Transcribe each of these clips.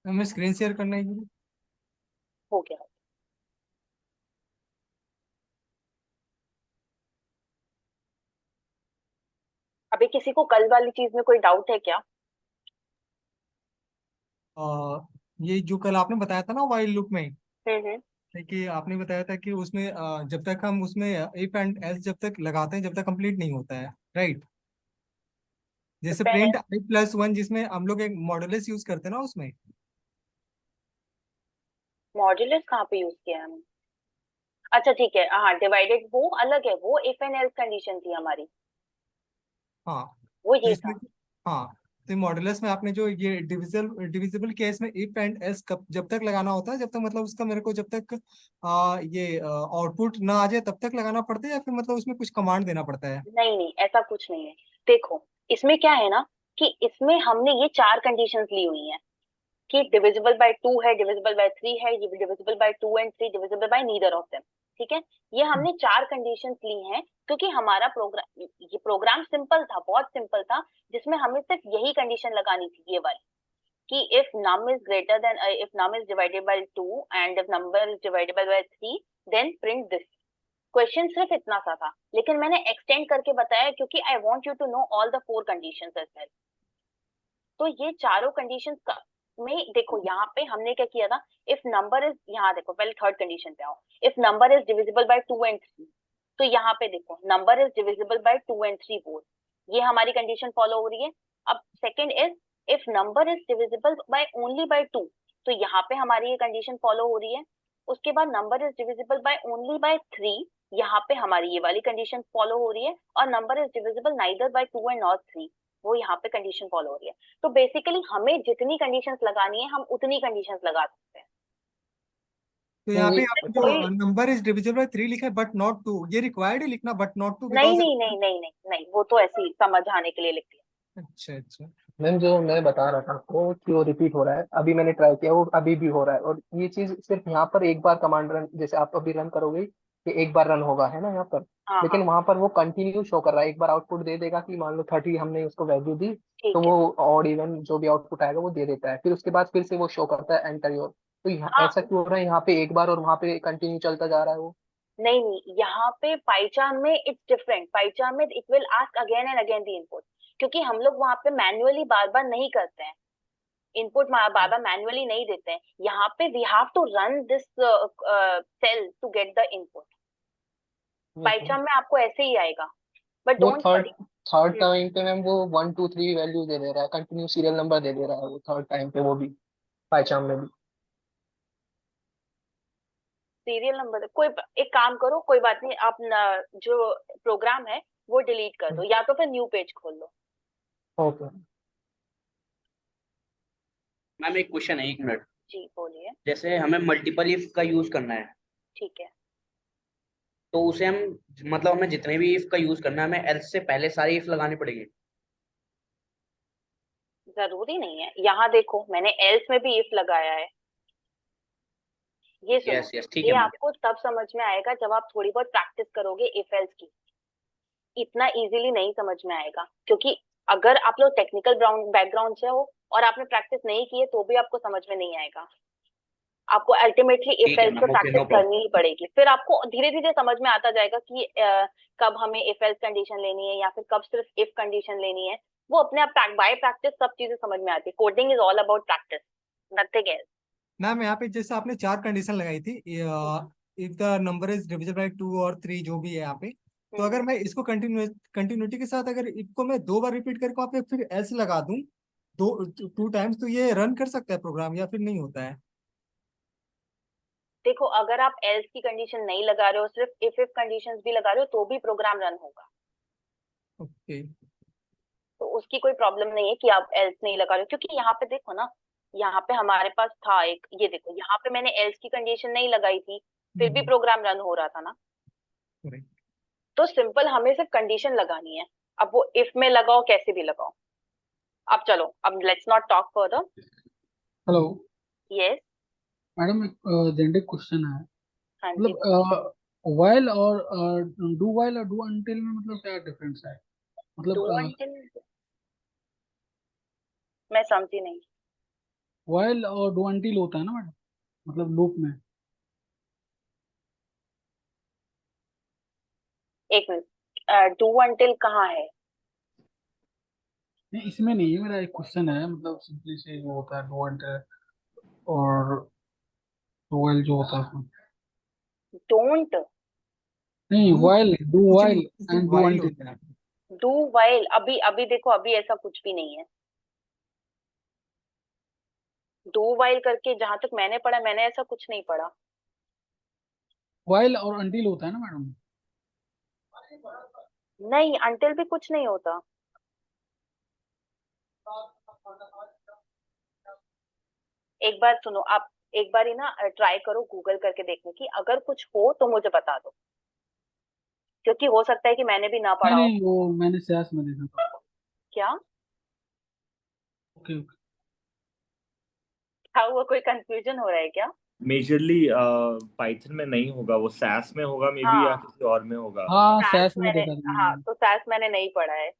हमें screen share करना है ये। हो गया। अभी किसी को कल वाली चीज में कोई डाउट है क्या? ये जो कल आपने बताया था ना वाइल लूप में, हम्म। कि आपने बताया था कि उसमें जब तक हम उसमें इफ एंड एल्स जब तक लगाते हैं जब तक कंप्लीट नहीं होता है, राइट? जैसे डिपेंड। प्रिंट i+1 जिसमें हम लोग एक मॉडुलस यूज करते हैं ना उसमें। मॉड्यूलस कहाँ पे यूज किया है हमने? अच्छा ठीक है, हाँ डिवाइडेड वो अलग है, वो इफ एंड एल्स कंडीशन थी हमारी। हाँ। वो तो ये इसमें, था। हाँ, तो मॉडुलस में आपने जो ये डिविजिबल केस में इफ एंड एल्स कब जब तक लगाना होता है, जब तक मतलब उसका मेरे को जब तक ये आउटपुट ना आ जाए तब तक लगाना पड़ता है, या फिर मतलब उसमें कुछ कमांड देना पड़ता है? नहीं नहीं, ऐसा कुछ नहीं है। देखो, इसमें क्या है ना, कि इसमें हमने ये चार कंडीशंस ली हुई हैं, कि डिविजिबल बाय टू है, डिविजिबल बाय थ्री है, ये divisible by two and three, divisible by neither of them. ठीक है, ये हमने चार कंडीशंस ली हैं, क्योंकि हमारा प्रोग्राम, ये प्रोग्राम सिंपल था, बहुत सिंपल था, जिसमें हमें सिर्फ यही कंडीशन लगानी थी, ये वाली, कि if num is greater than if num is divided by 2 and if number is divided by 3, then print this। Question सिर्फ इतना सा था, लेकिन मैंने एक्सटेंड करके बताया, क्योंकि I want you to know all the four conditions as well. तो ये चारों कंडीशंस का में देखो, यहाँ पे हमने क्या किया था, इफ नंबर इज, यहाँ देखो पहले थर्ड कंडीशन पे आओ, if number is divisible by two and three, तो यहाँ पे देखो number is divisible by two and three both, ये हमारी कंडीशन फॉलो हो रही है। अब second is, if number is divisible by only by two, तो यहाँ पे हमारी ये कंडीशन फॉलो हो रही है। उसके बाद number is divisible by only by three, यहाँ पे हमारी ये वाली कंडीशन फॉलो हो रही है। और number is divisible neither by two and not three, वो यहाँ पे कंडीशन फॉलो हो रही है। तो बेसिकली हमें जितनी कंडीशंस लगानी है, हम उतनी कंडीशंस लगा सकते हैं। तो यहाँ पे इसमें आपने कोई, जो नंबर इज डिविजिबल बाय 3 लिखा है बट नॉट 2, ये रिक्वायर्ड है लिखना बट नॉट 2 नहीं बिकॉज? नहीं नहीं नहीं नहीं नहीं, वो तो ऐसे ही समझाने के लिए लिख दिया। अच्छा अच्छा। मैम जो मैं बता रहा था आपको कि वो रिपीट हो रहा है, अभी मैंने ट्राई किया, वो अभी भी हो रहा है। और ये चीज सिर्फ यहाँ पर एक बार कमांड रन, जैसे आप अभी रन करोगे कि एक बार रन होगा है ना यहाँ पर, हाँ लेकिन हाँ। वहां पर वो कंटिन्यू शो कर रहा है। एक बार आउटपुट दे देगा कि मान लो 30 हमने उसको वैल्यू दी, तो ठीक है। वो ऑड इवन जो भी आउटपुट आएगा वो दे देता है। फिर उसके बाद फिर से वो शो करता है एंटर योर। तो यहाँ हाँ, ऐसा क्यों हो रहा है, यहाँ पे एक बार और वहां पे कंटिन्यू चलता जा रहा है वो? नहीं नहीं, यहाँ पे पाइचार्म में इट्स डिफरेंट। पाइचार्म में it will ask again and again the input, क्योंकि हम लोग वहां पे मैन्युअली बार बार नहीं करते हैं, इनपुट बार बार मैन्युअली नहीं देते हैं। यहाँ पे we have to run this cell to get the input. Okay. PyCharm में आपको ऐसे ही आएगा, बट वो don't third worry. Third time पे मैम वो 1 2 3 वैल्यू दे दे रहा है, कंटिन्यू सीरियल नंबर दे दे रहा है वो थर्ड टाइम पे, वो भी पाइचाम में भी। सीरियल नंबर कोई, एक काम करो, कोई बात नहीं, आप जो प्रोग्राम है वो डिलीट कर दो, या तो फिर न्यू पेज खोल लो। ओके। मैम एक क्वेश्चन है, 1 मिनट। जी बोलिए। जैसे हमें मल्टीपल इफ का यूज करना है, ठीक है। तो उसे हम, मतलब हमें जितने भी इफ का यूज करना है, हमें एल्स से पहले सारे इफ लगाने पड़ेंगे? जरूरी नहीं है, यहाँ देखो मैंने एल्स में भी इफ लगाया है। ये सुनो, यस यस, ठीक ये है मैम। आपको तब समझ में आएगा जब आप थोड़ी बहुत प्रैक्टिस करोगे इफ एल्स की। इतना इजीली नहीं समझ में आएगा, क्योंकि अगर आप लोग टेक्निकल बैकग्राउंड से हो और आपने प्रैक्टिस नहीं की है, तो भी आपको समझ में नहीं आएगा। आपको अल्टीमेटली इफ ठीक है एल्स पे ma'am, okay, practice no problem. करनी ही पड़ेगी, फिर आपको धीरे धीरे समझ में आता जाएगा कि कब हमें इफ एल्स कंडीशन लेनी है, या फिर कब सिर्फ इफ कंडीशन लेनी है। वो अपने आप बाय प्रैक्टिस सब चीजें समझ में आती है। Coding is all about practice, nothing else. Ma'am यहाँ पे जैसे आपने चार कंडीशन लगाई थी, if the number is divisible by 2 और 3 जो भी है यहाँ पे, तो अगर मैं इसको कंटिन्यूटी के साथ अगर इसको मैं 2 बार रिपीट करके वहाँ पे फिर एल्स लगा दूं, 2 टाइम्स, तो ये रन कर सकता है प्रोग्राम या फिर नहीं होता है? देखो, अगर आप एल्स की कंडीशन नहीं लगा रहे हो, सिर्फ इफ कंडीशंस भी लगा रहे हो, तो भी प्रोग्राम रन होगा। ओके। तो उसकी कोई प्रॉब्लम नहीं है कि आप एल्स नहीं लगा रहे हो, क्योंकि यहाँ पे देखो ना, यहाँ पे हमारे पास था एक, ये देखो यहाँ पे मैंने एल्स की कंडीशन नहीं लगाई थी, फिर भी प्रोग्राम रन हो रहा था ना। करेक्ट। तो सिंपल हमें सिर्फ कंडीशन लगानी है, अब वो इफ में लगाओ कैसे भी लगाओ। अब चलो, अब let's not talk further. Hello yes. Madam, एक जेनेटिक क्वेश्चन है। हाँ जी बोलिए। मतलब वाइल और डू वाइल और डू अनटिल में मतलब क्या डिफरेंस है? डू मतलब अनटिल, मैं समझी नहीं। while और do until होता है ना मैडम, मतलब लूप में। एक मिनट, डू अनटिल कहाँ है? नहीं, इसमें नहीं है, मेरा एक क्वेश्चन है, मतलब सिंपली से जो होता है डू until और do while जो होता है उसमें। डोंट, नहीं, डू while, do कुछ नहीं while होता, सिर्फ and do वाइल until। होता है। डू वाइल, अभी अभी देखो, अभी ऐसा कुछ भी नहीं है। डू वाइल करके जहां तक मैंने पढ़ा, मैंने ऐसा कुछ नहीं पढ़ा। while और until होता है ना मैडम। नहीं, अनटिल भी कुछ नहीं होता। एक बार सुनो आप, एक बार ही ना ट्राई करो गूगल करके देखने की, अगर कुछ हो तो मुझे बता दो, क्योंकि हो सकता है कि मैंने भी ना नहीं पढ़ा हो। नहीं, वो मैंने सियास में देखा था। क्या? Okay okay. क्या हुआ, कोई कंफ्यूजन हो रहा है क्या? मेजरली पाइथन में नहीं होगा, वो सैस में होगा मे बी, या हाँ, किसी और में होगा। हाँ SAS सियास में मैंने, देखा था हाँ मैंने। तो SAS मैंने नहीं पढ़ा है।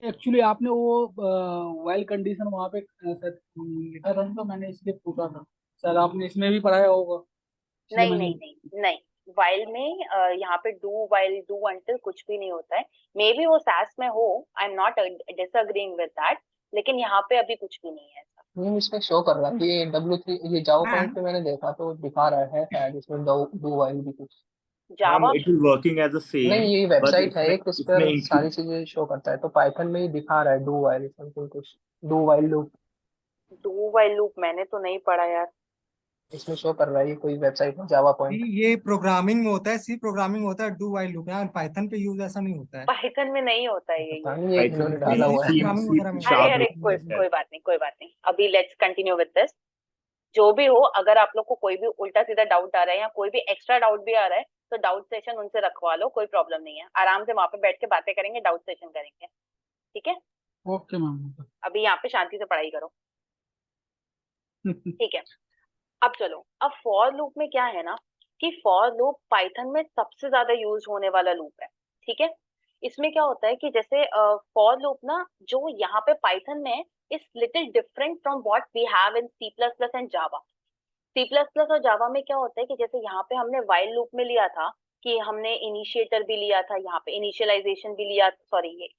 एक्चुअली आपने वो वाइल कंडीशन वहाँ पे शायद लिखा था ना, तो मैंने इसलिए पूछा था। सर आपने इसमें भी पढ़ाया होगा, इसलिए नहीं मैंने। नहीं नहीं नहीं, वाइल में यहाँ पे डू वाइल डू अनटिल कुछ भी नहीं होता है। मे बी वो SAS में हो, I am not disagreeing with that, लेकिन यहाँ पे अभी कुछ भी नहीं है ऐसा। नहीं, इसमें शो कर रहा है ये W3, ये जावा पॉइंट मैम पे मैंने देखा तो दिखा रहा है शायद इसमें डू वाइल भी कुछ। Ma'am Java, it is working as a same, नहीं, ये बट वेबसाइट है इसमें एक, उस इसमें पर सारी चीजें शो करता है, तो पाइथन में ही दिखा रहा है डू वाइल समथिंग कुछ, do while loop do while loop मैंने तो नहीं पढ़ा यार। इसमें शो कर रहा है, ये कोई वेबसाइट है जावा पॉइंट। ये प्रोग्रामिंग में होता है, सी प्रोग्रामिंग होता है, डू वाइल लूप है, पाइथन पे यूज ऐसा नहीं होता है। पाइथन में नहीं होता है ये पता यूज। नहीं, ये पाइथन इन्होंने में डाला सी हुआ है। प्रोग्रामिंग सी वगैरह में अरे शार्प अरे, होता कोई है। कोई बात नहीं, कोई बात नहीं, अभी लेट्स कंटिन्यू विद दिस। जो भी हो, अगर आप लोग को कोई भी उल्टा सीधा डाउट आ रहा है या कोई भी एक्स्ट्रा डाउट भी आ रहा है, तो डाउट सेशन उनसे रखवा लो, कोई प्रॉब्लम नहीं है। आराम से वहां पे बैठ के बातें करेंगे, डाउट सेशन करेंगे, ठीक है? Okay ma'am. अभी यहाँ पे शांति से पढ़ाई करो, ठीक है? अब चलो, अब फॉर लूप में क्या है ना, कि फॉर लूप पाइथन में सबसे ज्यादा यूज होने वाला लूप है, ठीक है? इसमें क्या होता है कि जैसे फॉर लूप ना, जो यहाँ पे पाइथन में is little different from what we have in C plus plus and Java. C plus plus और जावा में क्या होता है कि जैसे यहाँ पे हमने वाइल लूप में लिया था, कि हमने इनिशिएटर भी लिया था, यहाँ पे इनिशियलाइजेशन भी लिया, सॉरी ये,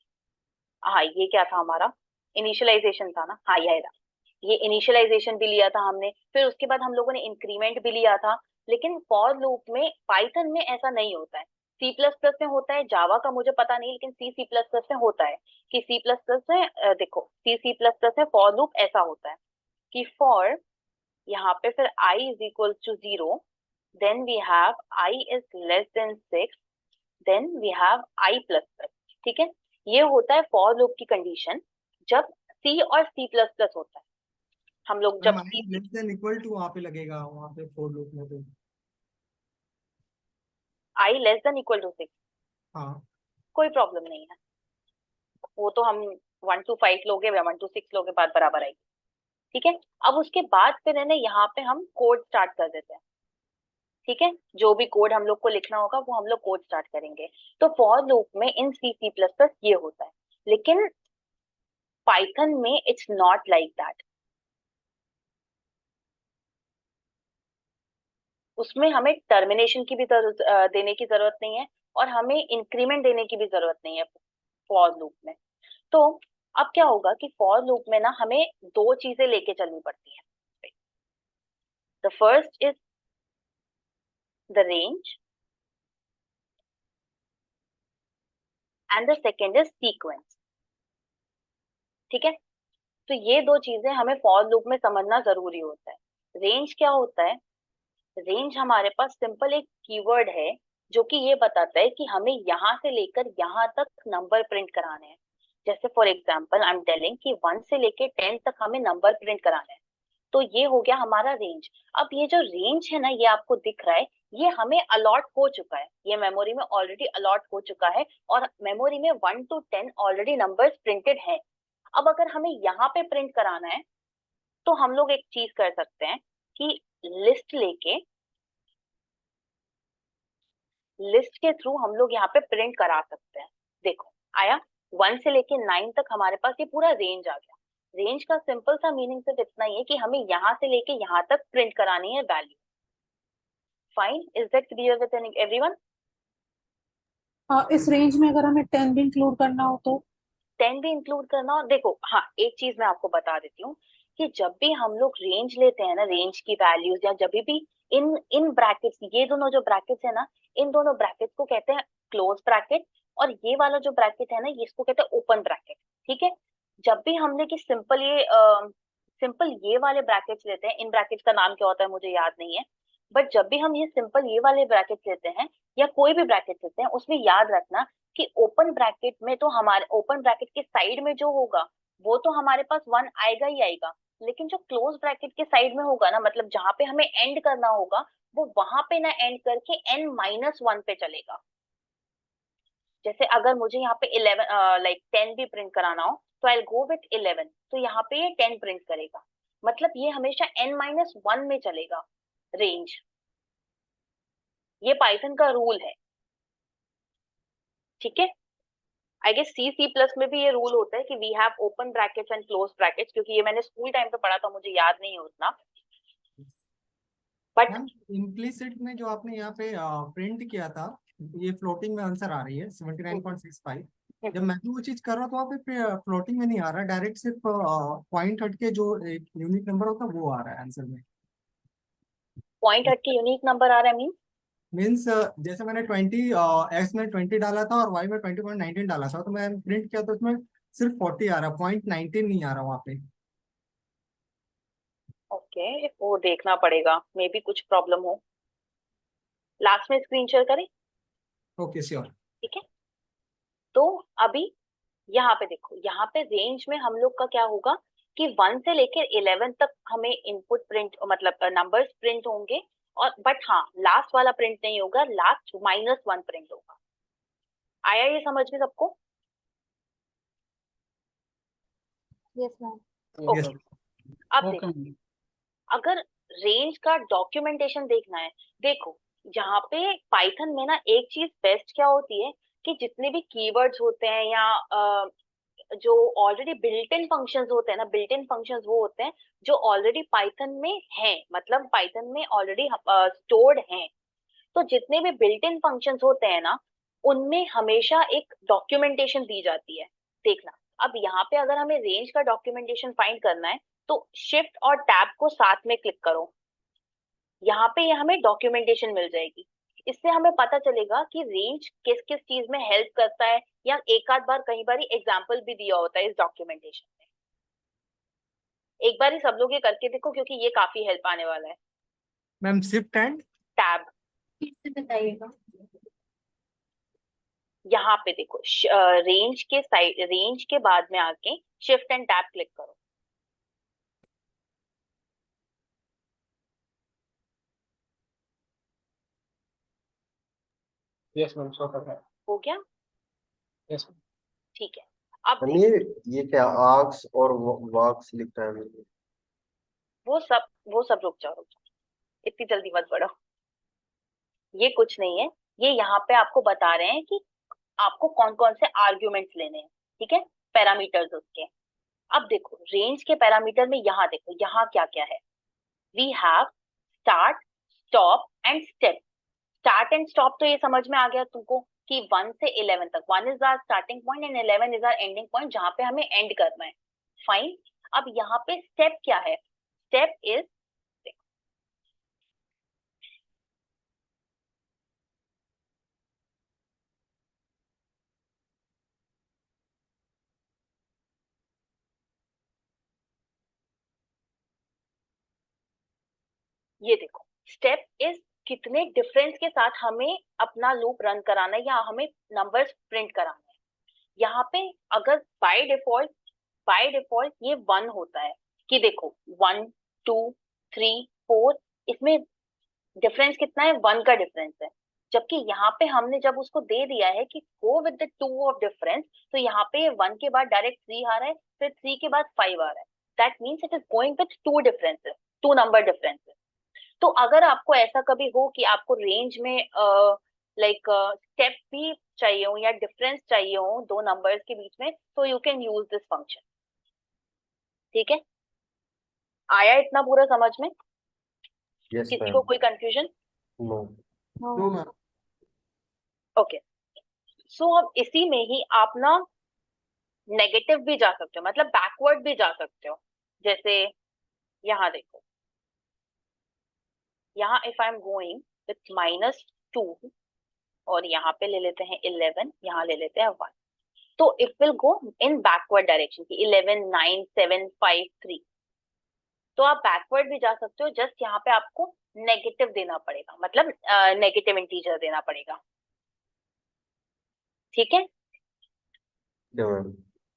हाँ ये क्या था हमारा, इनिशियलाइजेशन था ना, हाँ ये रहा। ये इनिशियलाइजेशन भी लिया था हमने, फिर उसके बाद हम लोगों ने इंक्रीमेंट भी लिया था। लेकिन फॉर लूप में पाइथन में ऐसा नहीं होता है। सी प्लस प्लस में होता है, जावा का मुझे पता नहीं, लेकिन सी सी प्लस प्लस में होता है। कि सी प्लस प्लस में देखो, सी सी प्लस प्लस में फॉर लूप ऐसा होता है कि फॉर, यहाँ पे फिर i is equal to 0, then we have i is less than 6, then we have i plus plus, ठीक है? ये होता है फॉर लूप की कंडीशन जब सी और सी प्लस प्लस होता है। हम लोग जब ma'am, C, less than equal to वहां पे लगेगा, वहां पे फॉर लूप में तो। i less than equal to 6, हाँ कोई प्रॉब्लम नहीं है, वो तो हम 1 to 5 लोगे या 1 to 6 लोगे, बात बराबर आएगी, ठीक है? अब उसके बाद फिर है ना, यहाँ पे हम कोड स्टार्ट कर देते हैं, ठीक है? जो भी कोड हम लोग को लिखना होगा वो हम लोग कोड स्टार्ट करेंगे। तो फॉर लूप में इन सी सी प्लस प्लस ये होता है, लेकिन पाइथन में इट्स नॉट लाइक दैट। उसमें हमें टर्मिनेशन की भी देने की जरूरत नहीं है, और हमें इंक्रीमेंट देने की भी जरूरत नहीं है फॉर लूप में। तो अब क्या होगा कि फॉर लूप में ना हमें दो चीजें लेके चलनी पड़ती हैं। The first is the range and the second is sequence, ठीक है? तो ये दो चीजें हमें फॉर लूप में समझना जरूरी होता है। रेंज क्या होता है? रेंज हमारे पास सिंपल एक कीवर्ड है जो कि ये बताता है कि हमें यहाँ से लेकर यहाँ तक नंबर प्रिंट कराने हैं। जैसे for example I am telling कि 1 से लेके 10 तक हमें नंबर प्रिंट कराने हैं, तो ये हो गया हमारा रेंज। अब ये जो रेंज है ना, ये आपको दिख रहा है, ये हमें अलॉट हो चुका है, ये मेमोरी में ऑलरेडी अलॉट हो चुका है, और मेमोरी में 1 to 10 ऑलरेडी नंबर्स प्रिंटेड हैं। अब अगर हमें यहाँ पे प्रिंट कराना है, तो हम लोग एक चीज कर सकते हैं कि लिस्ट लेके, लिस्ट के थ्रू हम लोग यहाँ पे प्रिंट करा सकते हैं। देखो आया, 1 से लेके 9 तक हमारे पास ये पूरा रेंज आ गया। रेंज का सिंपल सा मीनिंग सिर्फ इतना ही है कि हमें यहाँ से लेके यहाँ तक प्रिंट करानी है value. Fine, is that clear with everyone? इस रेंज में अगर हमें 10 भी इंक्लूड करना हो तो 10 भी इंक्लूड करना हो, देखो हाँ एक चीज मैं आपको बता देती हूँ कि जब भी हम लोग रेंज लेते हैं ना, रेंज की वैल्यूज या जब भी इन इन ब्रैकेट्स, ये दोनों जो ब्रैकेट्स है ना, इन दोनों ब्रैकेट्स को कहते हैं क्लोज ब्रैकेट, और ये वाला जो ब्रैकेट है ना, ये इसको कहते हैं ओपन ब्रैकेट। ठीक है, जब भी हमने कि सिंपल ये वाले ब्रैकेट्स लेते हैं, इन ब्रैकेट्स का नाम क्या होता है मुझे याद नहीं है, बट जब भी हम ये सिंपल ये वाले ब्रैकेट्स लेते हैं या कोई भी ब्रैकेट लेते हैं, उसमें याद रखना कि ओपन ब्रैकेट में तो हमारे ओपन ब्रैकेट के साइड में जो होगा वो तो हमारे पास 1 आएगा ही आएगा, लेकिन जो क्लोज ब्रैकेट के साइड में होगा ना, मतलब जहां पे हमें एंड करना होगा, वो वहां पे ना एंड करके n-1 पे चलेगा। जैसे अगर मुझे यहाँ पे 11 लाइक 10 भी प्रिंट कराना हो तो आई गो विथ 11, तो यहाँ पे ये 10 प्रिंट करेगा, मतलब ये हमेशा n-1 में चलेगा रेंज। ये पाइथन का रूल है। ठीक है, आई गेस सी प्लस में भी ये रूल होता है कि we have open brackets and close brackets, क्योंकि ये मैंने स्कूल टाइम पे पढ़ा था, मुझे याद नहीं है उतना, बट मैम इम्प्लीसिट में जो आपने यहाँ पे प्रिंट किया था, ये फ्लोटिंग में आंसर आ रही है 79.65। जब मैं भी वो चीज कर रहा हूँ तो वहाँ पे फ्लोटिंग में नहीं आ रहा, डायरेक्ट सिर्फ पॉइंट हट के जो एक यूनिक नंबर होता है वो आ रहा है आंसर में। पॉइंट हट के यूनिक नंबर आ रहा है मीन्स जैसे मैंने 20 एक्स में 20 डाला था और वाई में 20.19 डाला था, तो मैं प्रिंट किया तो उसमें सिर्फ 40 आ रहा, 0.19 नहीं आ रहा वहाँ पे। ओके, वो देखना पड़ेगा, मे बी कुछ प्रॉब्लम हो। लास्ट में स्क्रीन शेयर करें? Okay sure. ठीक है, तो अभी यहाँ पे देखो, यहाँ पे रेंज में हम लोग का क्या होगा कि 1 से लेकर 11 तक हमें इनपुट प्रिंट, मतलब नंबर्स प्रिंट होंगे, और बट हाँ लास्ट वाला प्रिंट नहीं होगा, लास्ट -1 प्रिंट होगा। आया ये समझ में सबको? Yes ma'am. ओके, अब ओके देखो, मैम। अगर रेंज का डॉक्यूमेंटेशन देखना है, देखो यहाँ पे पाइथन में ना एक चीज बेस्ट क्या होती है कि जितने भी कीवर्ड्स होते हैं या जो ऑलरेडी बिल्ट इन फंक्शंस होते हैं ना, बिल्ट इन फंक्शंस वो होते हैं जो ऑलरेडी पाइथन में हैं, मतलब पाइथन में ऑलरेडी स्टोर्ड हैं। तो जितने भी बिल्ट इन फंक्शंस होते हैं ना, उनमें हमेशा एक डॉक्यूमेंटेशन दी जाती है। देखना, अब यहाँ पे अगर हमें रेंज का डॉक्यूमेंटेशन फाइंड करना है तो शिफ्ट और टैब को साथ में क्लिक करो, यहाँ पे ये हमें डॉक्यूमेंटेशन मिल जाएगी। इससे हमें पता चलेगा कि रेंज किस किस चीज में हेल्प करता है, या एक आध बार कई बार एग्जाम्पल भी दिया होता है इस डॉक्यूमेंटेशन में। एक बार ही सब लोग ये करके देखो, क्योंकि ये काफी हेल्प आने वाला है। मैम शिफ्ट एंड टैब, फिर से बताइएगा। यहाँ पे देखो रेंज के साइड, रेंज के बाद में आके शिफ्ट एंड टैब क्लिक करो। यस मैम, शो कर रहा है। हो गया? Yes ma'am. ठीक है, अब हम ये क्या आर्क्स और वाक्स लिख रहा है मेरे? वो सब रुक जाओ, इतनी जल्दी मत बढ़ो। ये कुछ नहीं है, ये यहाँ पे आपको बता रहे हैं कि आपको कौन कौन से आर्ग्यूमेंट्स लेने हैं। ठीक है, पैरामीटर्स उसके। अब देखो रेंज के पैरामीटर में यहाँ देखो, यहाँ क्या क्या है। We have start, stop and step. Start and stop तो ये समझ में आ गया तुमको कि 1 से 11 तक, 1 is our starting point and 11 is our ending point, जहां पे हमें एंड करना है। फाइन, अब यहाँ पे स्टेप क्या है? स्टेप इज, ये देखो स्टेप इज कितने डिफरेंस के साथ हमें अपना लूप रन कराना है या हमें नंबर्स प्रिंट कराना है। यहाँ पे अगर बाय डिफॉल्ट ये 1 होता है कि देखो 1 2 3 4, इसमें डिफरेंस कितना है? 1 का डिफरेंस है। जबकि यहाँ पे हमने जब उसको दे दिया है कि गो विद द 2 ऑफ डिफरेंस, तो यहाँ पे 1 के बाद डायरेक्ट 3 आ रहा है, फिर 3 के बाद 5 आ रहा है। That means it is going with 2 differences, 2 number differences. तो अगर आपको ऐसा कभी हो कि आपको रेंज में लाइक स्टेप भी चाहिए हो या डिफरेंस चाहिए हो दो नंबर्स के बीच में, तो you can use this function. ठीक है, आया इतना पूरा समझ में? यस किसी मैम। को कोई confusion? No. No ma'am. Okay, so अब इसी में ही आप ना नेगेटिव भी जा सकते हो, मतलब बैकवर्ड भी जा सकते हो। जैसे यहाँ देखो, यहाँ if I am going with -2 और यहाँ पे ले लेते हैं 11, यहाँ ले लेते हैं 1, तो it will go in backward direction की 11 9 7 5 3। तो आप बैकवर्ड भी जा सकते हो, जस्ट यहाँ पे आपको नेगेटिव देना पड़ेगा, मतलब नेगेटिव इंटीजर देना पड़ेगा। ठीक है, क्या मैम?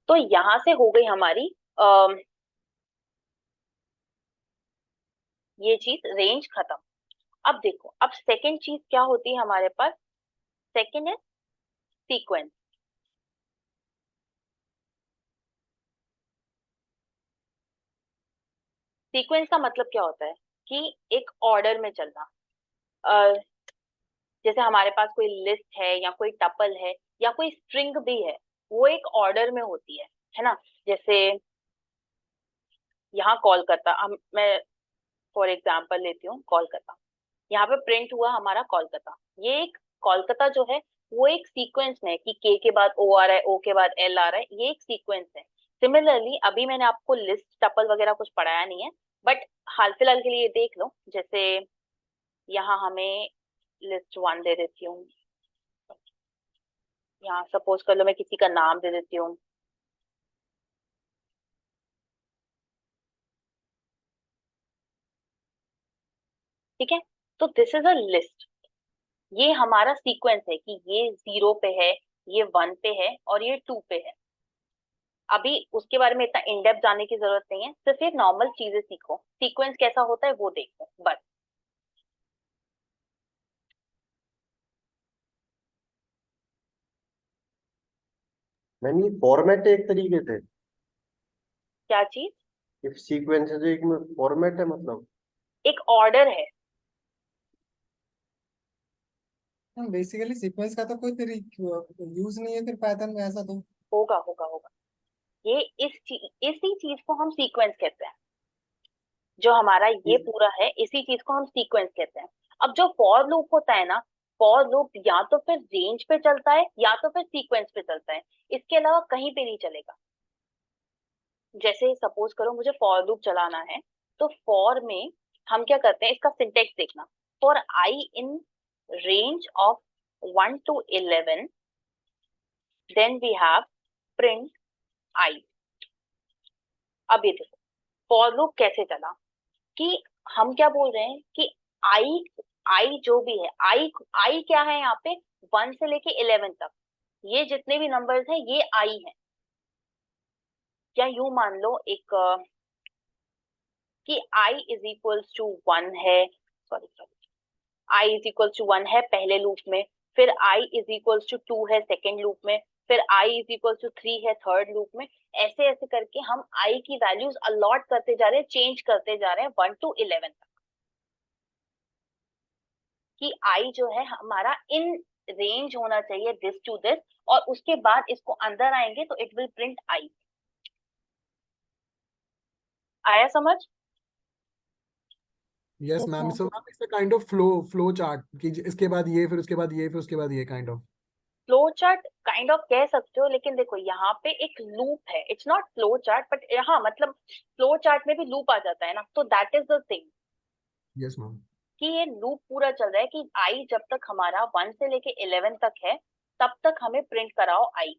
तो यहाँ से हो गई हमारी ये चीज रेंज खत्म। अब देखो, अब सेकंड चीज क्या होती है हमारे पास? सेकंड है सीक्वेंस। सीक्वेंस का मतलब क्या होता है कि एक ऑर्डर में चलना। अ, जैसे हमारे पास कोई लिस्ट है या कोई टपल है या कोई स्ट्रिंग भी है, वो एक ऑर्डर में होती है ना। जैसे यहाँ कोलकाता, मैं फॉर एग्जांपल लेती हूँ कोलकाता, यहाँ पे प्रिंट हुआ हमारा कोलकाता। ये एक कोलकाता जो है वो एक सीक्वेंस में है कि के बाद ओ आ रहा है, ओ के बाद एल आ रहा है, ये एक सीक्वेंस है। सिमिलरली अभी मैंने आपको लिस्ट टपल वगैरह कुछ पढ़ाया नहीं है, बट हाल फिलहाल के लिए देख लो। जैसे यहाँ हमें लिस्ट 1 दे देती हूँ, यहाँ सपोज कर लो मैं किसी का नाम दे देती हूँ। ठीक है, तो दिस इज अ लिस्ट। ये हमारा सीक्वेंस है कि ये 0 पे है, ये 1 पे है और ये 2 पे है। अभी उसके बारे में इतना इन डेप्थ जाने की जरूरत नहीं है, सिर्फ एक नॉर्मल चीजें सीखो, सीक्वेंस कैसा होता है वो देखो बस। मैम ये फॉर्मेट है एक तरीके से? क्या चीज? इफ सीक्वेंस है तो एक में फॉर्मेट है मतलब? एक ऑर्डर है। बेसिकली सीक्वेंस का तो कोई फिर यूज नहीं है फिर पाइथन में ऐसा तो। होगा होगा होगा, ये इसी चीज को हम सीक्वेंस कहते हैं। जो हमारा ये पूरा है इसी चीज को हम सीक्वेंस कहते हैं। अब जो फॉर लूप होता है ना, फॉर लूप या तो फिर रेंज पे चलता है या तो फिर सीक्वेंस पे चलता है, इसके अलावा कहीं पे नहीं चलेगा। जैसे सपोज करो मुझे फॉर लूप चलाना है, तो फॉर में हम क्या करते हैं, इसका सिंटेक्स देखना। For I in range of 1 to 11, then we have print i. अब ये देखो फॉर लूप कैसे चला, कि हम क्या बोल रहे हैं कि आई आई जो भी है, आई आई क्या है यहाँ पे, 1 से लेके 11 तक, ये जितने भी नंबर्स हैं ये आई है। या यूं मान लो एक कि i इज इक्वल्स टू 1 है, sorry sorry, i is equals to 1 है पहले लूप में, फिर i इज इक्वल्स टू 2 है सेकेंड लूप में, फिर i इज इक्वल्स टू 3 है थर्ड लूप में। ऐसे ऐसे करके हम i की वैल्यूज अलॉट करते जा रहे हैं, चेंज करते जा रहे हैं 1 to 11 तक, कि i जो है हमारा इन रेंज होना चाहिए दिस टू दिस, और उसके बाद इसको अंदर आएंगे तो इट विल प्रिंट i। आया समझ? Yes yes ma'am, ma'am. So ma'am it's a kind of flow chart कि इसके बाद ये, फिर उसके बाद ये, फिर उसके बाद ये kind of. Flow chart kind of कह सकते हो, लेकिन देखो यहाँ पे एक लूप है, it's not flow chart, but यहाँ मतलब फ्लो चार्ट में भी लूप आ जाता है ना, तो that is the thing yes ma'am. कि ये लूप पूरा चल रहा है कि आई जब तक हमारा 1 से लेके 11 तक है तब तक हमें प्रिंट कराओ आई।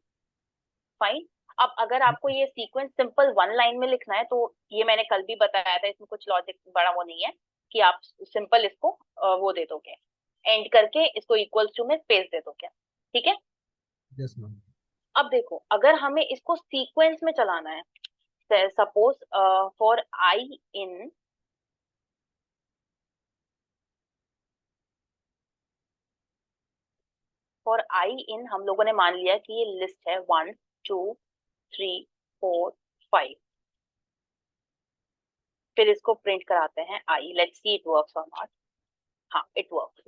फाइन। अब अगर आपको ये सीक्वेंस सिंपल 1 लाइन में लिखना है तो ये मैंने कल भी बताया था, इसमें कुछ लॉजिक बड़ा वो नहीं है, कि आप सिंपल इसको वो दे दोगे, एंड करके इसको इक्वल्स टू में स्पेस दे दोगे। ठीक है, यस मैम। अब देखो अगर हमें इसको सीक्वेंस में चलाना है, सपोज फॉर आई इन हम लोगों ने मान लिया कि ये लिस्ट है 1 2 3 4 5, फिर इसको प्रिंट कराते हैं आई, लेट्स सी इट वर्क्स और नॉट। हाँ इट वर्क्स।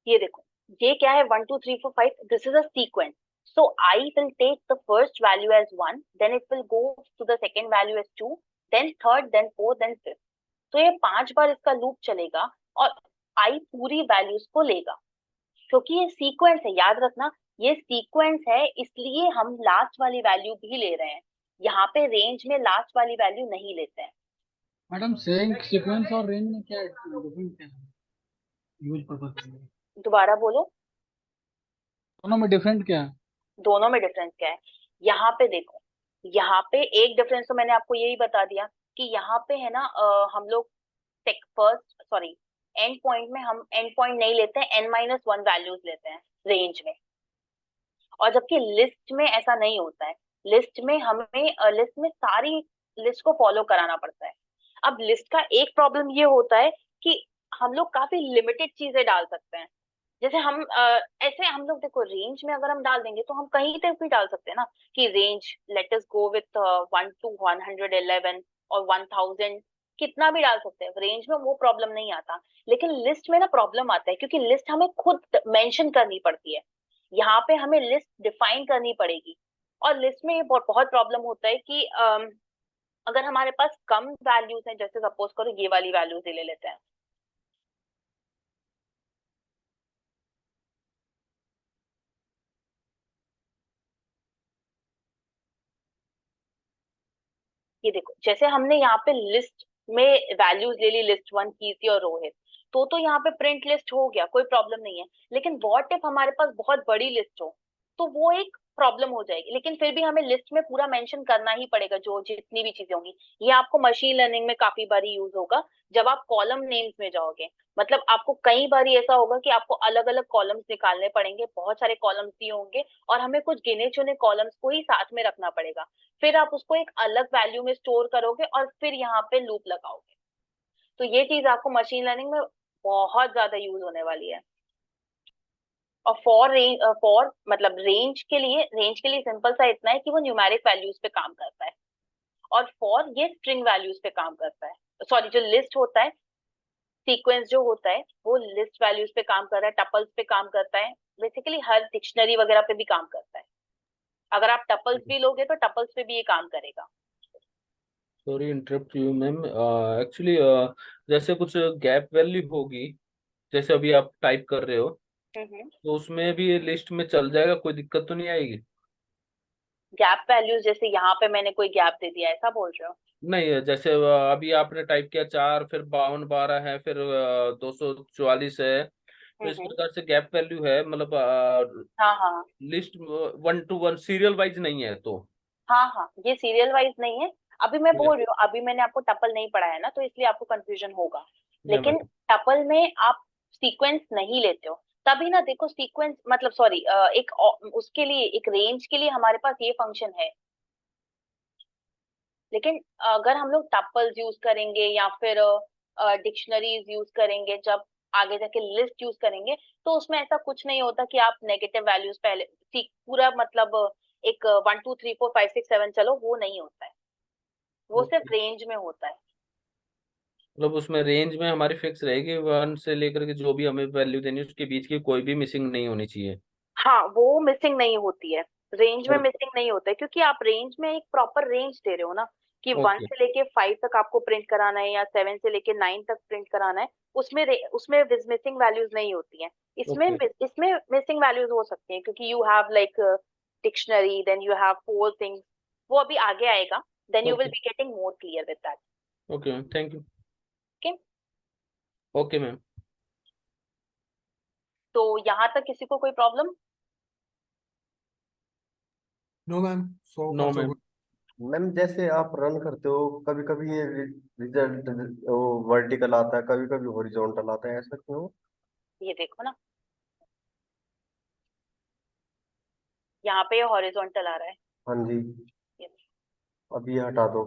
ये देखो, ये क्या है, 1 2 3 4 5, this is a sequence. So I will take the first value as 1, then it will go to the second value as 2, then third, then fourth, then fifth. तो ये 5 बार इसका लूप चलेगा और I पूरी वैल्यूज को लेगा, क्योंकि ये सीक्वेंस है, याद रखना ये सीक्वेंस है, इसलिए हम लास्ट वाली वैल्यू भी ले रहे हैं. यहाँ पे रेंज में लास्ट वाली वैल्यू नहीं लेते हैं. मैडम सेम सीक्वेंस और रेंज में क्या डिफरेंस क्या है यूज पर्पस के लिए? दोबारा बोलो, दोनों में डिफरेंट क्या है? दोनों में डिफरेंस क्या है. यहाँ पे देखो, यहाँ पे एक डिफरेंस तो मैंने आपको यही बता दिया कि यहाँ पे है ना, हम लोग फर्स्ट सॉरी एंड पॉइंट में हम एंड पॉइंट नहीं लेते हैं, n-1 वैल्यूज लेते हैं रेंज में. और जबकि लिस्ट में ऐसा नहीं होता है. लिस्ट में हमें लिस्ट में सारी लिस्ट को फॉलो कराना पड़ता है. अब लिस्ट का एक प्रॉब्लम ये होता है कि हम लोग काफी लिमिटेड चीजें डाल सकते हैं. जैसे हम ऐसे हम लोग देखो, रेंज में अगर हम डाल देंगे तो हम कहीं तक भी डाल सकते हैं ना, कि range let us go with 1 to 111 और 1000, कितना भी डाल सकते हैं. रेंज में वो प्रॉब्लम नहीं आता, लेकिन लिस्ट में ना प्रॉब्लम आता है, क्योंकि लिस्ट हमें खुद मेंशन करनी पड़ती है. यहाँ पे हमें लिस्ट डिफाइन करनी पड़ेगी. और लिस्ट में ये बहुत प्रॉब्लम होता है कि अगर हमारे पास कम वैल्यूज हैं, जैसे सपोज करो ये वाली वैल्यूज ले लेते हैं, ये देखो, जैसे हमने यहाँ पे लिस्ट में वैल्यूज ले ली, लिस्ट 1 कीर्ति और रोहित, तो यहाँ पे प्रिंट लिस्ट हो गया, कोई प्रॉब्लम नहीं है. लेकिन व्हाट इफ हमारे पास बहुत बड़ी लिस्ट हो, तो वो एक प्रॉब्लम हो जाएगी. लेकिन फिर भी हमें लिस्ट में पूरा मेंशन करना ही पड़ेगा, जो जितनी भी चीजें होंगी. ये आपको मशीन लर्निंग में काफी बार यूज होगा, जब आप कॉलम नेम्स में जाओगे. मतलब आपको कई बार ऐसा होगा कि आपको अलग अलग कॉलम्स निकालने पड़ेंगे, बहुत सारे कॉलम्स दिए होंगे, और हमें कुछ गिने चुने कॉलम्स को ही साथ में रखना पड़ेगा. फिर आप उसको एक अलग वैल्यू में स्टोर करोगे और फिर यहाँ पे लूप लगाओगे. तो ये चीज आपको मशीन लर्निंग में बहुत ज्यादा यूज होने वाली है. और फॉर मतलब रेंज के लिए सिंपल सा इतना है कि वो न्यूमेरिक वैल्यूज पे काम करता है, और फॉर ये स्ट्रिंग वैल्यूज पे काम करता है. सॉरी, जो लिस्ट होता है, सीक्वेंस जो होता है, वो लिस्ट वैल्यूज पे काम कर रहा है, टपल्स पे काम करता है, बेसिकली हर डिक्शनरी वगैरह पे भी काम करता है. अगर आप टपल्स भी लोगे तो टपल्स पे भी ये काम करेगा. Sorry interrupt you ma'am, actually जैसे कुछ गैप वैल्यू होगी, जैसे अभी आप टाइप कर रहे हो, तो उसमें भी लिस्ट में चल जाएगा, कोई दिक्कत तो नहीं आएगी? गैप वैल्यूज जैसे यहाँ पे मैंने कोई गैप दे दिया, ऐसा बोल रहे हो? नहीं, जैसे अभी आपने टाइप किया 4, फिर 52 12 है, फिर 244 है, तो इस प्रकार से गैप वैल्यू है, मतलब हाँ हाँ लिस्ट 1 to 1 सीरियल वाइज नहीं है तो? हाँ हाँ, ये सीरियल वाइज नहीं है. अभी मैं बोल रही हूँ, अभी मैंने आपको टपल नहीं पढ़ाया ना, तो इसलिए आपको कंफ्यूजन होगा. लेकिन टपल में आप सीक्वेंस नहीं लेते हो, तभी ना. देखो सीक्वेंस मतलब सॉरी, उसके लिए एक रेंज के लिए हमारे पास ये फंक्शन है. लेकिन अगर हम लोग टपल्स यूज करेंगे या फिर डिक्शनरीज यूज करेंगे, जब आगे जाके लिस्ट यूज करेंगे, तो उसमें ऐसा कुछ नहीं होता कि आप नेगेटिव वैल्यूज पहले पूरा मतलब एक 1 2 3 4 5 6 7 चलो, वो नहीं होता है. वो सिर्फ रेंज में होता है. मतलब उसमें रेंज में हमारी फिक्स रहेगी, 1 से लेकर के जो भी हमें वैल्यू देनी है उसके बीच की कोई भी मिसिंग नहीं होनी चाहिए? हाँ, वो मिसिंग नहीं होती है. रेंज में और मिसिंग नहीं होता है, क्योंकि आप रेंज में एक प्रॉपर रेंज दे रहे हो ना, कि 1 ओके से लेके 5 तक आपको प्रिंट कराना है, या 7 से लेके 9 तक प्रिंट कराना है. उसमें मिसिंग वैल्यूज नहीं होती हैं. इसमें ओके इसमें मिसिंग वैल्यूज हो सकती हैं, क्योंकि you have like dictionary, then you have 4 things. वो अभी आगे आएगा, then you will okay be getting more clear with that. Okay thank you. Okay, okay ma'am. तो यहाँ तक किसी को कोई problem? No ma'am, so no far so ma'am. Good. Ma'am जैसे आप रन करते हो, कभी कभी ये रिजल्ट वो वर्टिकल आता है, कभी कभी हॉरिजॉन्टल आता है, ऐसा क्यों? ये देखो ना, यहाँ पे हॉरिजॉन्टल आ रहा है. हाँ जी, ये अब ये हटा दो,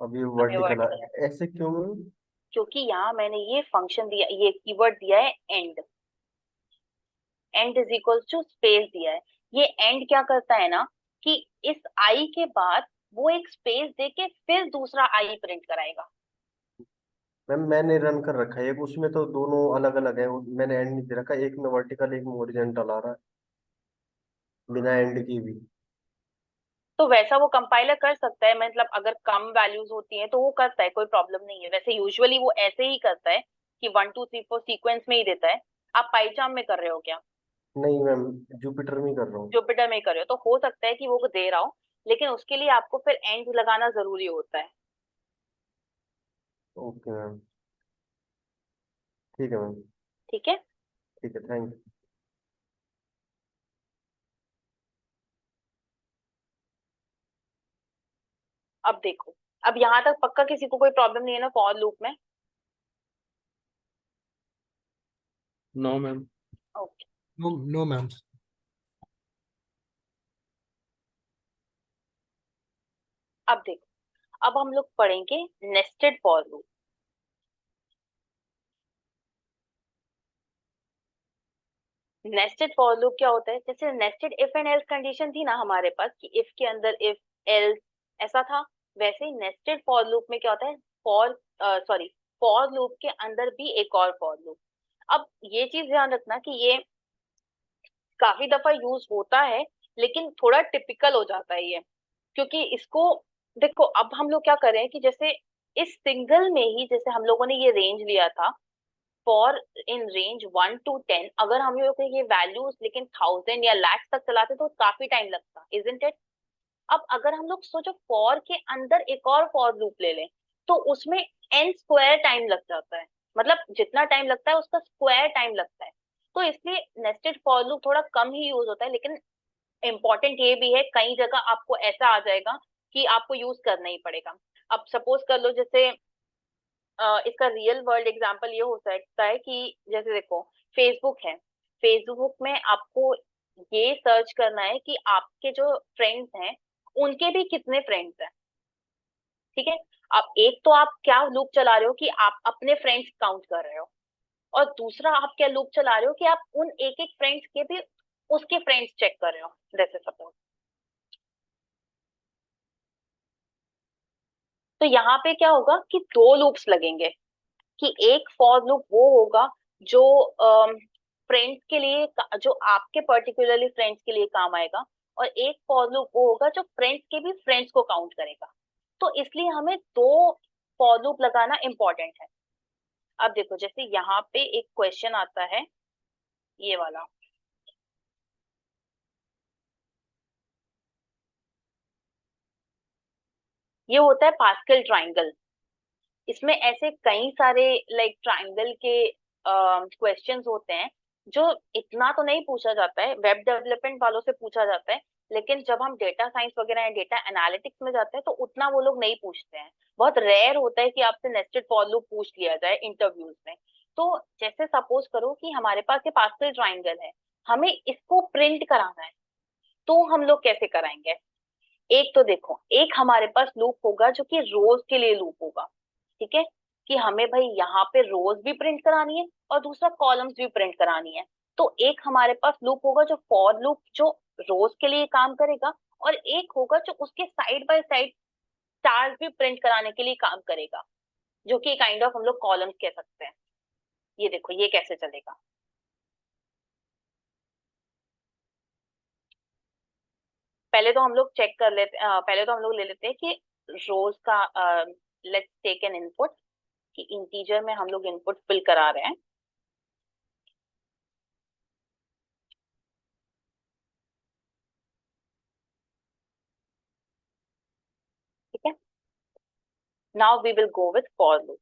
अब ये अब ये वर्टिकल वर्टिकल है, ऐसे क्यों मैम? क्योंकि यहाँ मैंने ये फंक्शन दिया, ये कीवर्ड दिया है end. End is equal to space दिया है. ये एंड क्या करता है ना, कि इस आई के बाद वो एक स्पेस देके फिर दूसरा आई प्रिंट कराएगा. मैम मैंने रन कर रखा है एक, उसमें तो दोनों अलग अलग है, मैंने एंड नहीं दे रखा, एक में वर्टिकल एक में हॉरिजॉन्टल आ रहा है बिना एंड की भी। तो वैसा वो कंपाइलर कर सकता है, मतलब अगर कम वैल्यूज होती हैं तो वो करता है, कोई प्रॉब्लम नहीं है। वैसे यूजुअली वो ऐसे ही करता है कि 1 2 3 4 सीक्वेंस में ही देता है। आप पाइचाम में कर रहे हो क्या? नहीं मैम, जुपिटर में ही कर रहा हूँ। जुपिटर में ही कर रहे हो तो हो सकता है कि वो दे रहा हो, लेकिन उसके लिए आपको फिर एंड लगाना जरूरी होता है। ओके मैम, ठीक है मैम। ठीक है। ठीक है, थैंक यू। अब देखो, अब यहाँ तक पक्का किसी को कोई प्रॉब्लम नहीं है ना फॉर लूप में? No ma'am. Okay. No no ma'am. अब देखो, अब हम लोग पढ़ेंगे nested for loop. Nested for loop क्या होता है? जैसे nested if and else condition थी ना हमारे पास, कि इफ के अंदर इफ एल्स ऐसा था, वैसे ही नेस्टेड फॉर लूप में क्या होता है, फॉर सॉरी फॉर लूप के अंदर भी एक और फॉर लूप। अब ये चीज ध्यान रखना कि ये काफी दफा यूज होता है, लेकिन थोड़ा टिपिकल हो जाता है ये, क्योंकि इसको देखो, अब हम लोग क्या करें कि जैसे इस सिंगल में ही, जैसे हम लोगों ने ये रेंज लिया था फॉर इन रेंज 1 to 10, अगर हम लोग ये वैल्यूज लेकिन 1000 या lakhs तक चलाते तो काफी टाइम लगता, इजंट इट? अब अगर हम लोग सोचो फॉर के अंदर एक और फॉर लूप ले लें, तो उसमें n स्क्वायर टाइम लग जाता है, मतलब जितना टाइम लगता है उसका स्क्वायर टाइम लगता है। तो इसलिए नेस्टेड फॉर लूप थोड़ा कम ही यूज होता है, लेकिन इम्पोर्टेंट ये भी है, कई जगह आपको ऐसा आ जाएगा कि आपको यूज करना ही पड़ेगा। अब सपोज कर लो, जैसे इसका रियल वर्ल्ड एग्जांपल ये हो सकता है कि जैसे देखो, फेसबुक है, फेसबुक में आपको ये सर्च करना है कि आपके जो फ्रेंड्स हैं उनके भी कितने फ्रेंड्स हैं। ठीक है। अब एक तो आप क्या लूप चला रहे हो कि आप अपने फ्रेंड्स काउंट कर रहे हो, और दूसरा आप क्या लूप चला रहे हो कि आप उन एक एक फ्रेंड्स के भी उसके फ्रेंड्स चेक कर रहे हो, जैसे सपोज। तो यहाँ पे क्या होगा कि दो लूप्स लगेंगे, कि एक फॉर लूप वो होगा जो फ्रेंड्स के लिए, जो आपके पर्टिकुलरली फ्रेंड्स के लिए काम आएगा, और एक फॉर लूप वो होगा जो फ्रेंड्स के भी फ्रेंड्स को काउंट करेगा। तो इसलिए हमें दो फॉर लूप लगाना इंपॉर्टेंट है। अब देखो, जैसे यहाँ पे एक क्वेश्चन आता है, ये वाला, ये होता है पास्कल ट्राइंगल। इसमें ऐसे कई सारे लाइक ट्राइंगल के क्वेश्चंस होते हैं, जो इतना तो नहीं पूछा जाता है, वेब डेवलपमेंट वालों से पूछा जाता है, लेकिन जब हम डेटा साइंस वगैरह या डेटा एनालिटिक्स में जाते हैं तो उतना वो लोग नहीं पूछते हैं। बहुत रेयर होता है कि आपसे नेस्टेड फॉर लूप पूछ लिया जाए इंटरव्यूज में। तो जैसे सपोज करो कि हमारे पास ये पास्कल ट्राइंगल है, हमें इसको प्रिंट कराना है, तो हम लोग कैसे कराएंगे? एक तो देखो, एक हमारे पास लूप होगा जो कि रोज के लिए लूप होगा, ठीक है, कि हमें भाई यहाँ पे रोज भी प्रिंट करानी है और दूसरा कॉलम्स भी प्रिंट करानी है। तो एक हमारे पास लूप होगा जो फॉर लूप जो रोज के लिए काम करेगा, और एक होगा जो उसके साइड बाय साइड स्टार्स भी प्रिंट कराने के लिए काम करेगा, जो कि काइंड ऑफ हम लोग कॉलम्स कह सकते हैं। ये देखो, ये कैसे चलेगा। पहले तो हम लोग चेक कर लेते पहले तो हम लोग ले लेते हैं कि रोज का, लेट्स टेक एन इनपुट, कि इंटीजर में हम लोग इनपुट फिल करा रहे हैं। ठीक है। Now we will go with for loop.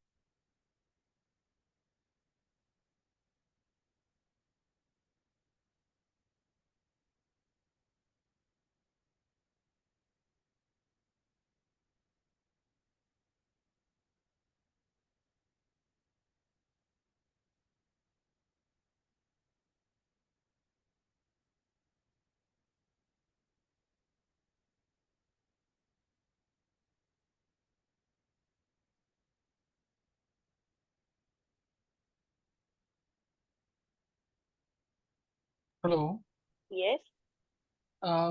Hello. Yes.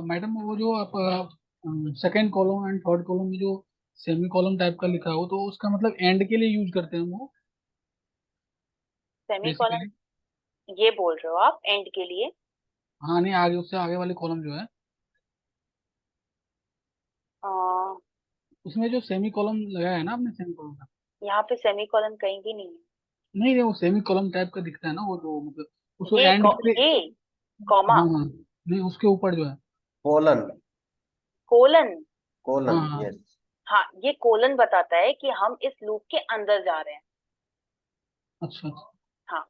Madam, वो जो आप second column and third column में जो सेमी कॉलम टाइप का लिखा हो, तो उसका मतलब एंड के लिए यूज करते हैं वो, सेमीकोलन बेसिकली। ये बोल रहे हो आप एंड के लिए? हाँ नहीं, आगे उससे आगे वाली कॉलम जो है अ, उसमें जो सेमी कॉलम लगाया है ना आपने, सेमी कॉलम का। यहाँ पे सेमीकोलन कहीं भी नहीं है। नहीं नहीं, वो सेमी कॉलम टाइप का दिखता है ना, वो जो मतलब उसको एंड के लिए। ये कॉमा, हाँ हाँ, नहीं उसके ऊपर जो है। Colon, colon. कोलन, हाँ हाँ। यस। हाँ, ये कोलन बताता है कि हम इस लूप के अंदर जा रहे हैं। अच्छा अच्छा, हाँ,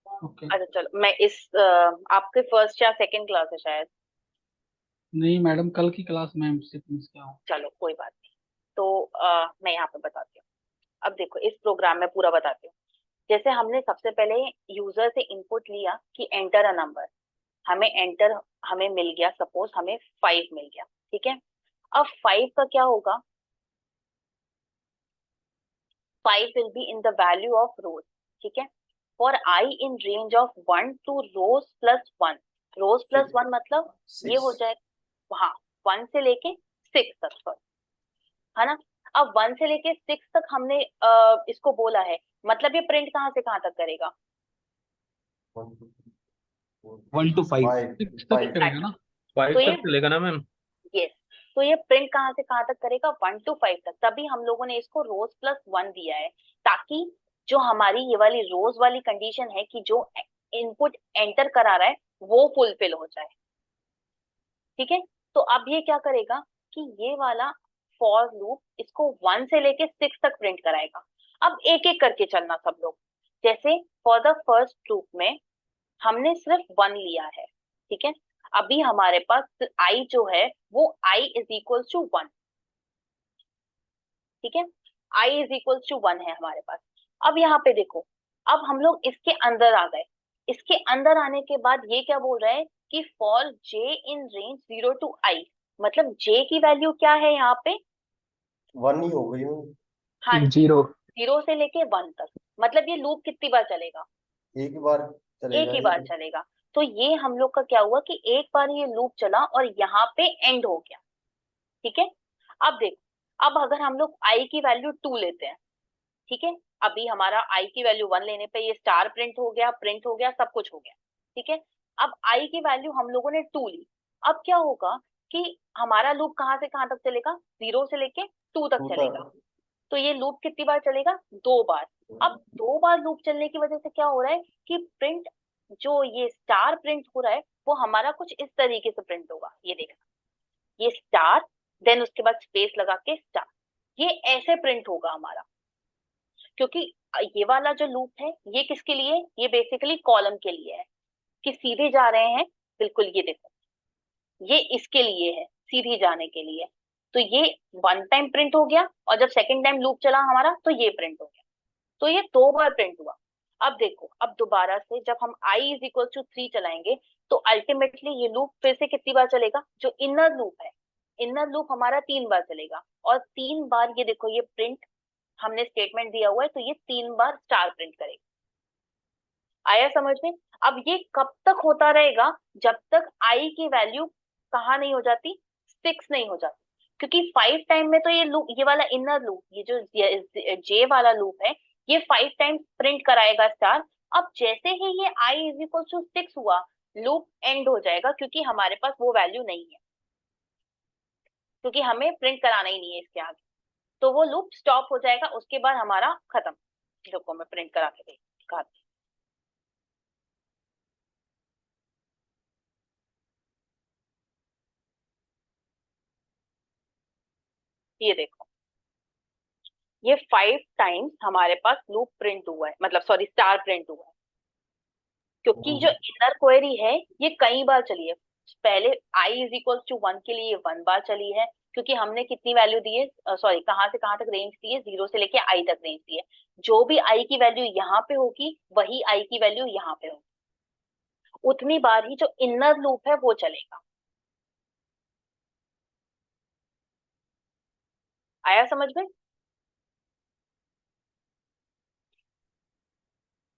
ओके। अच्छा चलो मैं इस आपके फर्स्ट या सेकंड क्लास है शायद। नहीं मैडम, कल की क्लास में सिर्फ मिस किया हूँ। चलो कोई बात नहीं। तो मैं यहाँ पे बताती हूँ। अब देखो इस प्रोग्राम में पूरा बताती हूँ। जैसे हमने सबसे पहले यूजर से इनपुट लिया कि एंटर अ नंबर, हमें मिल गया, सपोज हमें 5 मिल गया, ठीक है। अब 5 का क्या होगा? 5 will be in the value of rows, ठीक है। For I in range of 1 to rows plus 1, rows plus 1 मतलब ये हो जाएगा, हाँ 1 से लेके 6 तक, sorry, है ना। अब 1 से लेके 6 तक हमने इसको बोला है, मतलब ये प्रिंट कहाँ से कहाँ तक करेगा? 1 to 5 6 तक करेगा ना। 5 तो ये तक चलेगा ना मैम? यस, तो ये प्रिंट कहाँ से कहाँ तक करेगा? 1 to 5 तक। तभी हम लोगों ने इसको रोज प्लस 1 दिया है, ताकि जो हमारी ये वाली रोज वाली कंडीशन है कि जो इनपुट एंटर करा रहा है वो फुलफिल हो जाए, ठीक है। तो अब ये क्या करेगा कि ये वाला फॉर लूप इसको 1 से लेके 6 तक प्रिंट कराएगा। अब एक एक करके चलना सब लोग। जैसे फॉर द फर्स्ट लूप में हमने सिर्फ 1 लिया है, ठीक है। अभी हमारे पास आई जो है वो i इज इक्वल टू 1, ठीक है। i इज इक्वल टू 1 है हमारे पास। अब यहाँ पे देखो, अब हम लोग इसके अंदर आ गए। इसके अंदर आने के बाद ये क्या बोल रहा है कि for j in range 0 to i, मतलब j की वैल्यू क्या है यहाँ पे? 1 ही हो गई। हाँ, 0। 0 से लेके 1 तक, मतलब ये लूप कितनी बार चलेगा? एक ही बार एक चलेगा ही ये बार तो। चलेगा। तो ये हम लोग का क्या हुआ कि एक बार ये लूप चला और यहाँ पे एंड हो गया, ठीक है। अब देखो, अब अगर हम लोग i की वैल्यू 2 लेते हैं, ठीक है। अभी हमारा i की वैल्यू 1 लेने पे ये स्टार प्रिंट हो गया, सब कुछ हो गया, ठीक है। अब i की वैल्यू हम लोगों ने 2 ली। अब क्या होगा कि हमारा लूप कहाँ से कहाँ तक चलेगा? 0 से लेके 2 तक चलेगा। तो ये लूप कितनी बार चलेगा? 2 बार। अब 2 बार लूप चलने की वजह से क्या हो रहा है कि प्रिंट, जो ये स्टार प्रिंट हो रहा है वो हमारा कुछ इस तरीके से प्रिंट होगा। ये देखना, ये स्टार, देन उसके बाद स्पेस लगा के स्टार, ये ऐसे प्रिंट होगा हमारा। क्योंकि ये वाला जो लूप है ये किसके लिए? ये बेसिकली कॉलम के लिए है, कि सीधे जा रहे हैं। बिल्कुल, ये देखो, ये इसके लिए है, सीधे जाने के लिए। तो ये 1 टाइम प्रिंट हो गया, और जब सेकंड टाइम लूप चला हमारा तो ये प्रिंट हो गया। तो ये 2 बार प्रिंट हुआ। अब देखो, अब दोबारा से जब हम i इज इक्वल टू 3 चलाएंगे तो अल्टीमेटली ये लूप फिर से कितनी बार चलेगा? जो इनर लूप है, इनर लूप हमारा 3 बार चलेगा। और 3 बार ये देखो, ये प्रिंट हमने स्टेटमेंट दिया हुआ है, तो ये 3 बार स्टार प्रिंट करेगा। आया समझ में? अब ये कब तक होता रहेगा? जब तक i की वैल्यू कहाँ नहीं हो जाती? 6 नहीं हो जाती। क्योंकि 5 टाइम में तो ये लूप, ये वाला इनर लूप, ये जो j वाला लूप है, ये 5 टाइम प्रिंट कराएगा स्टार। अब जैसे ही ये i इज इक्वल टू 6 हुआ, लूप एंड हो जाएगा, क्योंकि हमारे पास वो वैल्यू नहीं है, क्योंकि हमें प्रिंट कराना ही नहीं है इसके आगे। तो वो लूप स्टॉप हो जाएगा, उसके बाद हमारा खत्म। देखो मैं प्रिंट करा के दिखाती हूँ। ये देखो, ये 5 टाइम्स हमारे पास लूप प्रिंट हुआ है, मतलब सॉरी स्टार प्रिंट हुआ है। क्योंकि जो इनर क्वेरी है ये कई बार चली है। पहले i इज इक्वल टू 1 के लिए 1 बार चली है, क्योंकि हमने कितनी वैल्यू दी है, सॉरी कहाँ से कहाँ तक रेंज दी है? 0 से लेके i तक रेंज दी है। जो भी i की वैल्यू यहाँ पे होगी वही i की वैल्यू यहाँ पे होगी, उतनी बार ही जो इनर लूप है वो चलेगा। आया समझ में?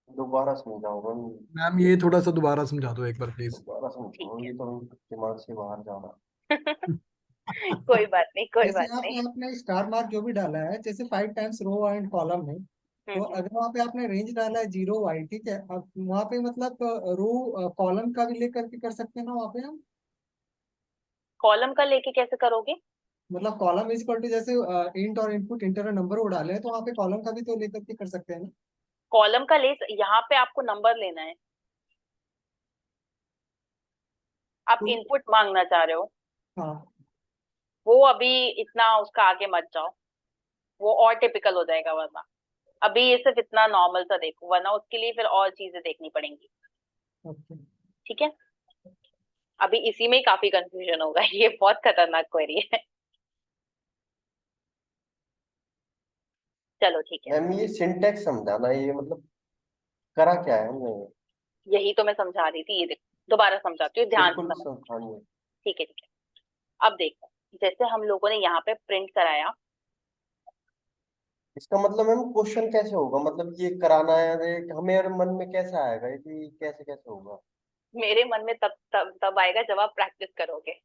दोबारा समझाऊंगा। मैम ये थोड़ा सा दोबारा समझा दो एक बार प्लीज। दोबारा समझाऊंगा, ये तो दिमाग से बाहर जा रहा। कोई बात नहीं, कोई जैसे बात नहीं। आपने स्टार मार्क जो भी डाला है, जैसे 5 टाइम्स रो एंड कॉलम है, तो अगर वहाँ पे आपने रेंज डाला है 0y, ठीक है, अब वहाँ पे मतलब रो कॉलम का भी लेकर के कर सकते हैं ना वहाँ पे हम? कॉलम का लेके कैसे करोगे? मतलब कॉलम इज इक्वल टू जैसे इंट और इनपुट इंटर नंबर वो डाले हैं, तो वहाँ पे कॉलम का भी तो लेकर के कर सकते हैं ना? कॉलम का ले, यहाँ पे आपको नंबर लेना है, आप तो इनपुट मांगना चाह रहे हो, हाँ, वो अभी इतना उसका आगे मत जाओ, वो और टिपिकल हो जाएगा वरना। अभी ये सिर्फ इतना नॉर्मल सा देखो, वरना उसके लिए फिर और चीजें देखनी पड़ेंगी। ओके। ठीक है, अभी इसी में ही काफी कंफ्यूजन होगा। ये बहुत खतरनाक क्वेरी है। चलो ठीक है, मैम ये सिंटेक्स समझाना, ये मतलब करा क्या है हमने? यही तो मैं समझा रही थी, ये देखो दोबारा समझाती हूँ, ध्यान से बिल्कुल समझो। हाँ जी। ठीक है ठीक है, अब देखो, जैसे हम लोगों ने यहाँ पे प्रिंट कराया, इसका मतलब मैम क्वेश्चन कैसे होगा? मतलब ये कराना है, हमें और मन में कैसे आएगा ये कि कैसे कैसे होगा? मेरे मन में तब तब तब आएगा जब आप प्रैक्टिस करोगे।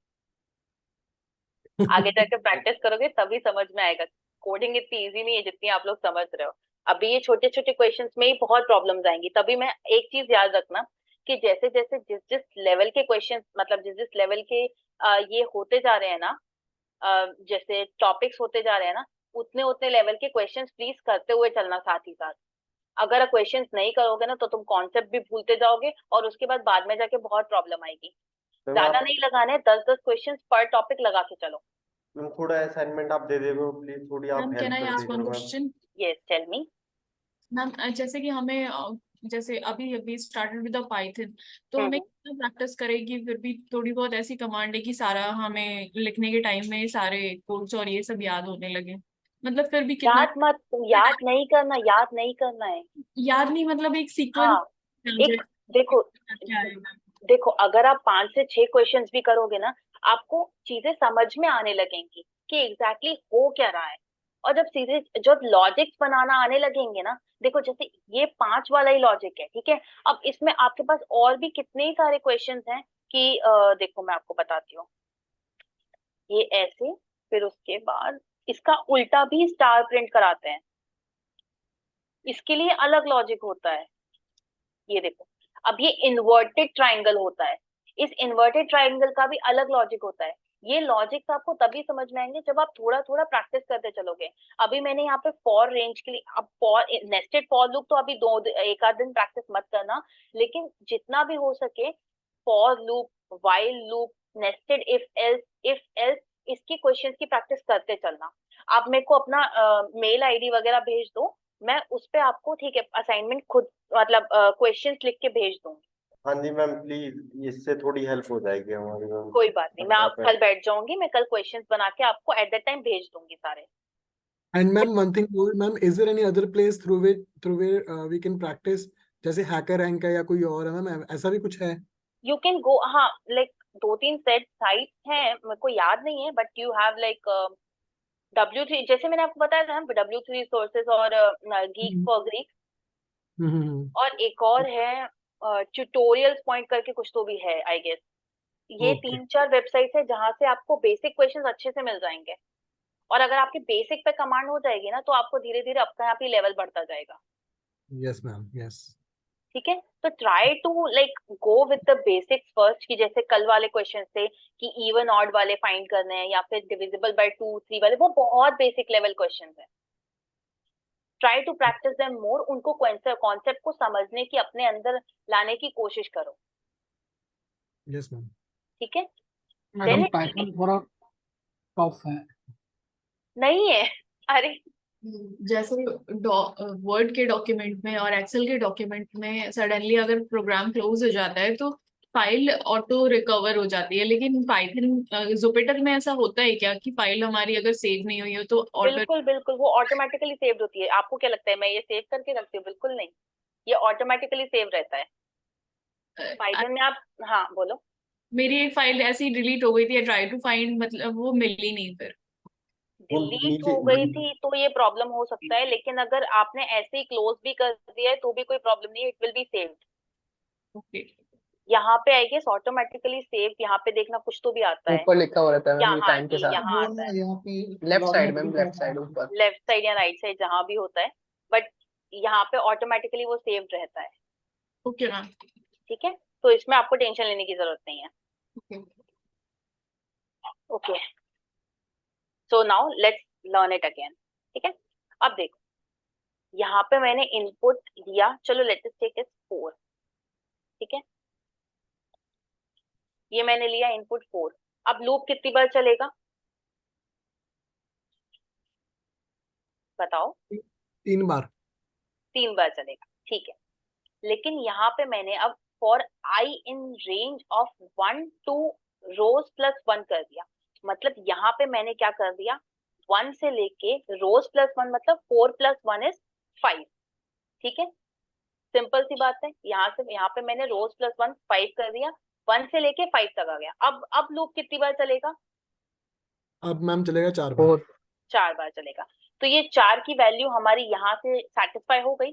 आगे जाके प्रैक्टिस करोगे तभी समझ में आएगा। कोडिंग इतनी इजी नहीं है जितनी आप लोग समझ रहे हो। अभी ये छोटे छोटे क्वेश्चंस में ही बहुत प्रॉब्लम्स आएंगी। तभी मैं एक चीज याद रखना कि जैसे जैसे जिस जिस लेवल के क्वेश्चंस, मतलब जिस जिस लेवल के ये होते जा रहे हैं ना, जैसे टॉपिक्स होते जा रहे हैं ना, उतने उतने लेवल के क्वेश्चंस प्लीज करते हुए चलना साथ ही साथ। अगर क्वेश्चंस नहीं करोगे ना तो तुम कॉन्सेप्ट भी भूलते जाओगे और उसके बाद में जाके बहुत प्रॉब्लम आएगी। मैम ज्यादा आप नहीं लगाने, 10-10 क्वेश्चंस पर टॉपिक लगा के चलो। मैम थोड़ा असाइनमेंट आप दे देते हो प्लीज, थोड़ी आप मैम कैन हेल्प आई कर आस्क दीजिए one ma'am. Question? Yes tell me. Ma'am जैसे कि हमें जैसे अभी अभी स्टार्टेड विद पाइथन, तो हमें कितना प्रैक्टिस करेगी, फिर भी थोड़ी बहुत ऐसी कमांड है कि सारा हमें लिखने के टाइम में सारे कोड्स और ये सब याद होने लगे, मतलब फिर भी कितना याद नहीं करना, याद नहीं करना है। याद नहीं, मतलब एक सीक्वेंस हाँ, एक देखो, क्या आएगा? देखो अगर आप 5 से 6 क्वेश्चंस भी करोगे ना, आपको चीजें समझ में आने लगेंगी कि एग्जैक्टली हो क्या रहा है। और जब सीधे जब लॉजिक्स बनाना आने लगेंगे ना, देखो जैसे ये 5 वाला ही लॉजिक है, ठीक है। अब इसमें आपके पास और भी कितने ही सारे क्वेश्चंस हैं कि देखो मैं आपको बताती हूँ। ये ऐसे, फिर उसके बाद इसका उल्टा भी स्टार प्रिंट कराते हैं, इसके लिए अलग लॉजिक होता है। ये देखो, अब ये इन्वर्टेड ट्राइंगल होता है, इस इन्वर्टेड ट्राइंगल का भी अलग लॉजिक होता है। ये लॉजिक्स आपको तभी समझ में आएंगे जब आप थोड़ा थोड़ा प्रैक्टिस करते चलोगे। अभी मैंने यहाँ पे फॉर रेंज के लिए, अब फॉर नेस्टेड फॉर लूप तो अभी एक आध दिन प्रैक्टिस मत करना, लेकिन जितना भी हो सके for loop, while loop, nested if else इसकी क्वेश्चंस की प्रैक्टिस करते चलना। आप मेरे को अपना मेल आईडी वगैरह भेज दो, मैं उस पे आपको, ठीक है, असाइनमेंट खुद मतलब क्वेश्चंस लिख के भेज दूंगी। हाँ जी मैम प्लीज, इससे थोड़ी हेल्प हो जाएगी हमारी मैम। कोई बात नहीं, मैं आप कल बैठ जाऊंगी, मैं कल क्वेश्चंस बना के आपको एट द टाइम भेज दूंगी सारे। And ma'am, one thing more, ma'am, is there any other place through where we can practice? जैसे हैकर रैंक है या कोई और है मैम, ऐसा भी कुछ है? यू कैन गो, हाँ, लाइक 2-3 सेट साइट हैं, मेरे को याद नहीं है, but you have like W3, जैसे मैंने आपको बताया था ना, W3 रिसोर्सेज और गीक फॉर ग्रीक, और एक और है ट्यूटोरियल्स पॉइंट करके कुछ तो भी है आई गेस। ये Okay. 3-4 वेबसाइट है जहां से आपको बेसिक क्वेश्चंस अच्छे से मिल जाएंगे। और अगर आपके बेसिक पे कमांड हो जाएगी ना, तो आपको धीरे धीरे अपने आप ही लेवल बढ़ता जाएगा। Yes ma'am, yes. ठीक है, तो try to like go with the basics first, कि जैसे कल वाले क्वेश्चन थे कि इवन ऑड वाले फाइंड करने हैं या फिर डिविजिबल बाय 2, 3 वाले, वो बहुत बेसिक लेवल क्वेश्चन है। Try to practice them more, उनको कॉन्सेप्ट को समझने की, अपने अंदर लाने की कोशिश करो। Yes ma'am. ठीक है, मैडम Then- पाइथन थोड़ा टफ है। नहीं है, अरे जैसे वर्ड के डॉक्यूमेंट में और एक्सेल के डॉक्यूमेंट में सडनली अगर प्रोग्राम क्लोज हो जाता है तो फाइल ऑटो रिकवर हो जाती है, लेकिन पाइथन जुपिटर में ऐसा होता है क्या कि फाइल हमारी अगर सेव नहीं हुई हो तो ऑटो? बिल्कुल बिल्कुल, वो ऑटोमेटिकली सेव्ड होती है। आपको क्या लगता है मैं ये सेव करके रखती हूँ? बिल्कुल नहीं, ये ऑटोमेटिकली सेव रहता है पाइथन में। आप हाँ बोलो। मेरी एक फाइल ऐसी डिलीट हो गई थी, ट्राई टू फाइंड, मतलब वो मिली नहीं फिर। वो डिलीट नीचे हो गई थी तो ये प्रॉब्लम हो सकता है, लेकिन अगर आपने ऐसे ही क्लोज भी कर दिया है तो भी कोई प्रॉब्लम नहीं है, it will be saved. Okay, यहाँ पे आई गेस ऑटोमेटिकली सेव, यहाँ पे देखना कुछ तो भी आता है, ऊपर लिखा हुआ रहता है मैम, ये यहाँ टाइम के ये साथ। यहाँ आता है, यहाँ पे left side login ma'am, application left side ऊपर। लेफ्ट साइड या राइट साइड जहां भी होता है, बट यहाँ पे ऑटोमेटिकली वो सेव्ड रहता है। Okay ma'am. ठीक है, तो इसमें आपको टेंशन लेने की जरूरत नहीं है। Okay. Okay, so now let's learn it again. ठीक है, अब देखो यहाँ पे मैंने इनपुट दिया, चलो लेट्स टेक इट 4। ठीक है, ये मैंने लिया इनपुट 4। अब लूप कितनी बार चलेगा बताओ? 3 बार। 3 बार चलेगा। ठीक है, लेकिन यहाँ पे मैंने अब for I in range of 1 to rows plus 1 कर दिया। मतलब यहाँ पे मैंने क्या कर दिया, 1 से लेके रोज प्लस 1, मतलब 4 + 1 = 5। ठीक है, सिंपल सी बात है। यहाँ पे मैंने रोज प्लस 1 5 कर दिया, 1 से लेके 5 तक आ गया। अब लूप कितनी बार चलेगा? अब मैम चलेगा 4 बार। 4 बार चलेगा। तो ये 4 की वैल्यू हमारी यहाँ से सेटिस्फाई हो गई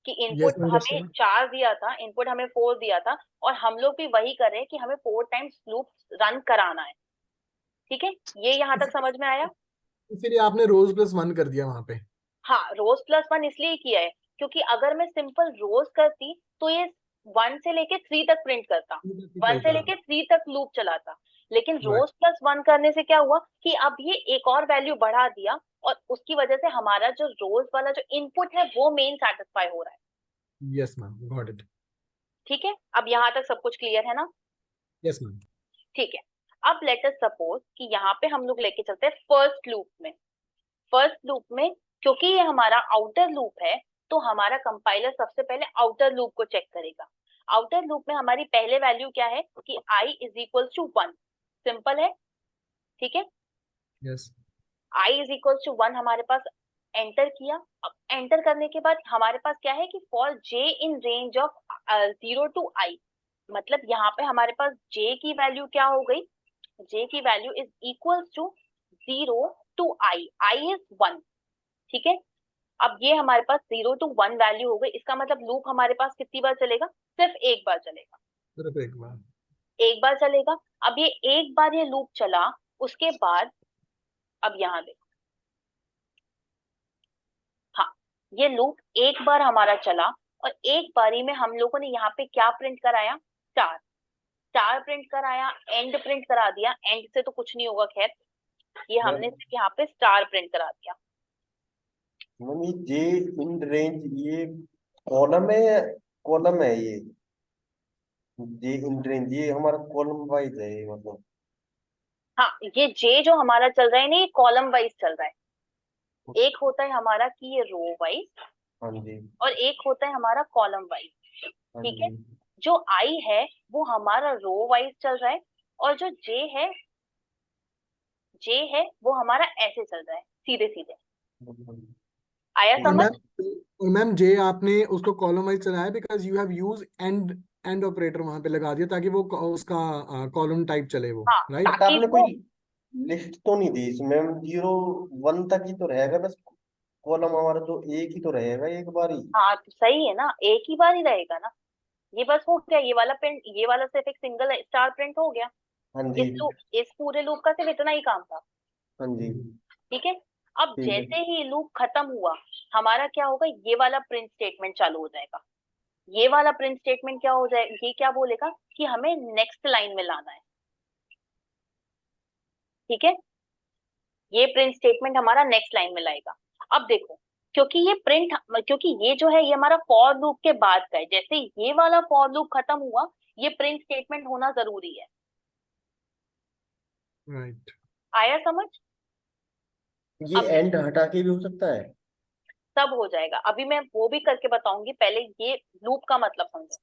कि यस इनपुट मैम। हमें 4 दिया था, इनपुट हमें 4 दिया था, और हम लोग भी वही कर रहे हैं कि हमें 4 टाइम्स लूप रन कराना है। ठीक है, ये यहाँ तक समझ में आया? इसीलिए आपने रोज +1 कर दिया वहां पे। हाँ, रोज प्लस 1 इसलिए किया है क्योंकि अगर मैं सिंपल रोज करती तो ये 1 से लेके 3 तक प्रिंट करता, 1 से लेके 3 तक लूप चलाता। लेकिन रोज प्लस 1 करने से क्या हुआ कि अब ये एक और वैल्यू बढ़ा दिया, और उसकी वजह से हमारा जो रोज वाला जो इनपुट है वो मेन सेटिस्फाई हो रहा है। Yes ma'am, got it. ठीक है, अब यहाँ तक सब कुछ क्लियर है ना? Yes ma'am. ठीक है, अब लेट अस सपोज कि यहाँ पे हम लोग लेके चलते हैं फर्स्ट लूप में। फर्स्ट लूप में क्योंकि ये हमारा आउटर लूप है, तो हमारा कंपाइलर सबसे पहले आउटर लूप को चेक करेगा। आउटर लूप में हमारी पहले वैल्यू क्या है कि i = 1। सिंपल है। ठीक है, यस। i = 1 हमारे पास एंटर किया। अब एंटर करने के बाद हमारे पास क्या है कि for j in range of 0 to i, मतलब यहाँ पे हमारे पास j की वैल्यू क्या हो गई, j की value is equal to 0 to i, i is 1। ठीक है, अब ये हमारे पास 0 to 1 वैल्यू हो गई। इसका मतलब लूप हमारे पास कितनी बार चलेगा? सिर्फ एक बार चलेगा। सिर्फ एक बार। एक बार चलेगा। अब ये एक बार ये लूप चला, उसके बाद अब यहाँ देखो, हाँ, ये लूप एक बार हमारा चला, और एक बारी में हम लोगों ने यहाँ पे क्या प्रिंट कराया? स्टार। स्टार प्रिंट कराया, एंड प्रिंट करा दिया। एंड से तो कुछ नहीं होगा, खैर ये हमने सिर्फ यहाँ पे स्टार प्रिंट करा दिया। मैम ये जे इन रेंज ये कॉलम है या कॉलम है ये? जे इन रेंज ये हमारा कॉलम वाइज है ये, मतलब? हाँ, ये जे जो हमारा चल रहा है ना, ये कॉलम वाइज चल रहा है। एक होता है हमारा कि ये रो वाइज, हाँ जी। और एक होता है हमारा कॉलम वाइज। हाँ ठीक है, जी। जो आई है वो हमारा रो वाइज चल रहा है, और जो जे है वो हमारा ऐसे चल रहा है, सीधे सीधे। आया और समझ? मैम जे आपने उसको कॉलम वाइज चलाया because you have use and operator वहां पे लगा दिया ताकि वो उसका कॉलम टाइप चले वो, हाँ, राइट? बट ताकि आपने वो कोई लिस्ट तो नहीं दी इसमें? 0 1 तक ही तो रहेगा बस, कॉलम हमारा तो एक ही तो रहेगा एक बार ही। हाँ, तो सही है ना, एक ही बार ही रहेगा ना। ये बस हो गया, ये वाला प्रिंट, ये वाला सिर्फ एक सिंगल स्टार प्रिंट हो गया। हाँ जी। इस पूरे लूप का सिर्फ इतना ही काम था। हाँ जी। ठीक है, अब ठीक है। जैसे ही लूप खत्म हुआ, हमारा क्या होगा, ये वाला प्रिंट स्टेटमेंट चालू हो जाएगा। ये वाला प्रिंट स्टेटमेंट क्या हो जाएगा, ये क्या बोलेगा कि हमें नेक्स्ट लाइन में लाना है। ठीक है, ये प्रिंट स्टेटमेंट हमारा नेक्स्ट लाइन में लाएगा। अब देखो, क्योंकि ये जो है ये हमारा फॉर लूप के बाद का है, जैसे ये वाला फॉर लूप खत्म हुआ, ये प्रिंट स्टेटमेंट होना जरूरी है। राइट। आया समझ? ये अब एंड हटा के भी हो सकता है? सब हो जाएगा, अभी मैं वो भी करके बताऊंगी, पहले ये लूप का मतलब समझो,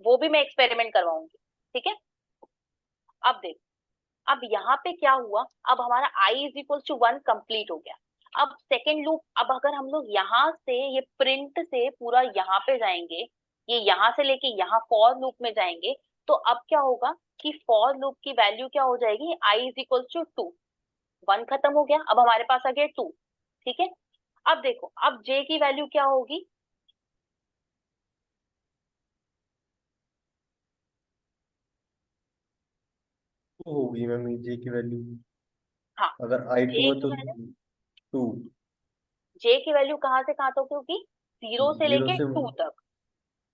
वो भी मैं एक्सपेरिमेंट करवाऊंगी। ठीक है, अब देखो, अब यहाँ पे क्या हुआ, अब हमारा i = 1 कंप्लीट हो गया। अब सेकेंड लूप, अब अगर हम लोग यहाँ से ये प्रिंट से पूरा यहाँ पे जाएंगे, ये यहाँ से लेके यहाँ फॉर लूप में जाएंगे, तो अब क्या होगा कि फॉर लूप की वैल्यू क्या हो जाएगी, i = 2। 1 खत्म हो गया, अब हमारे पास आ गया 2। ठीक है, अब देखो, अब j की वैल्यू क्या होगी, तो होगी मैम जे की वैल्यू, हाँ, अगर j i2 है की तो वैल्यू 2। जे की वैल्यू कहाँ से कहाँ तक होगी, 0 से 0 लेके से 2 तक,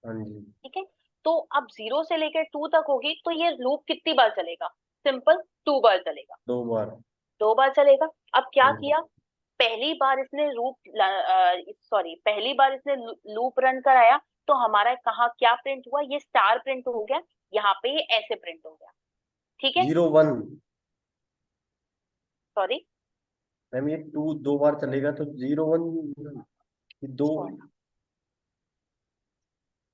हाँ जी ठीक है। तो अब 0 से लेकर 2 तक होगी, तो ये लूप कितनी बार चलेगा, सिंपल 2 बार चलेगा, 2 बार 2 बार चलेगा। अब क्या हाँ जी किया, पहली बार इसने पहली बार इसने लूप रन कराया, तो हमारा कहाँ क्या प्रिंट हुआ, ये स्टार प्रिंट हो गया, यहाँ पे ये ऐसे प्रिंट हो गया, ठीक है। 0 1 सॉरी, मैम ये 2 2 बार चलेगा तो 0 1 दो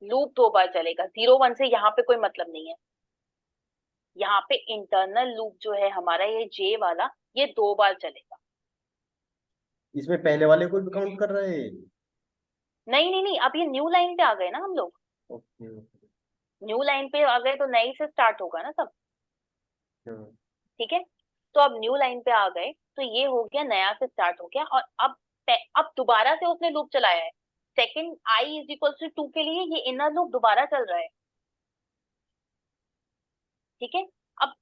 लूप 2 बार चलेगा, 0 1 से यहाँ पे कोई मतलब नहीं है। यहाँ पे इंटरनल लूप जो है हमारा, ये जे वाला, ये 2 बार चलेगा। इसमें पहले वाले को भी काउंट कर रहे हैं। नहीं नहीं नहीं, अब ये न्यू लाइन पे आ गए ना हम लोग, ओके न्यू लाइन पे आ गए तो नई से स्टार्ट होगा ना सब, ठीक है। तो अब न्यू लाइन पे आ गए, तो ये हो गया नया से स्टार्ट हो गया, और अब दोबारा से उसने लूप चलाया है, second I is equal to 2 के लिए ये इनर लूप दोबारा चल रहा है, ठीक है। अब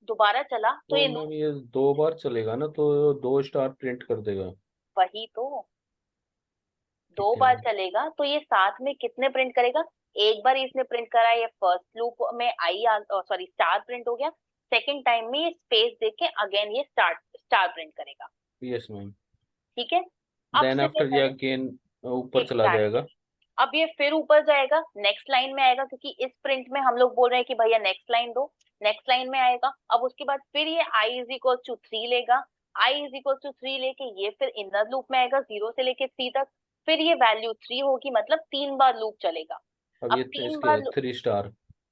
दोबारा चला तो तो ये मैम लूप, ये 2 बार चलेगा ना, तो 2 स्टार प्रिंट कर देगा। वही तो, ठीक 2 है बार मैम। चलेगा तो ये साथ में कितने प्रिंट करेगा, एक बार इसने प्रिंट करा, ये फर्स्ट लूप में आई सॉरी स्टार प्रिंट हो गया, सेकंड टाइम में ये स्पेस देके अगेन ये स्टार प्रिंट करेगा, यस मैम। ठीक है। अब देन से आफ्टर ये अगेन ऊपर चला एग्जैक्टली, जाएगा। अब ये फिर ऊपर जाएगा, नेक्स्ट लाइन में आएगा, क्योंकि इस प्रिंट में हम लोग बोल रहे हैं कि भैया नेक्स्ट लाइन दो, नेक्स्ट लाइन में आएगा। अब उसके बाद फिर ये आई इज इक्वल टू 3 लेगा, आई इज इक्वल टू 3 लेके ये फिर इनर लूप में आएगा 0 से लेके 3 तक, फिर ये वैल्यू 3 होगी, मतलब 3 बार लूप चलेगा। अब अब ये 3 इसके बार 3 स्टार।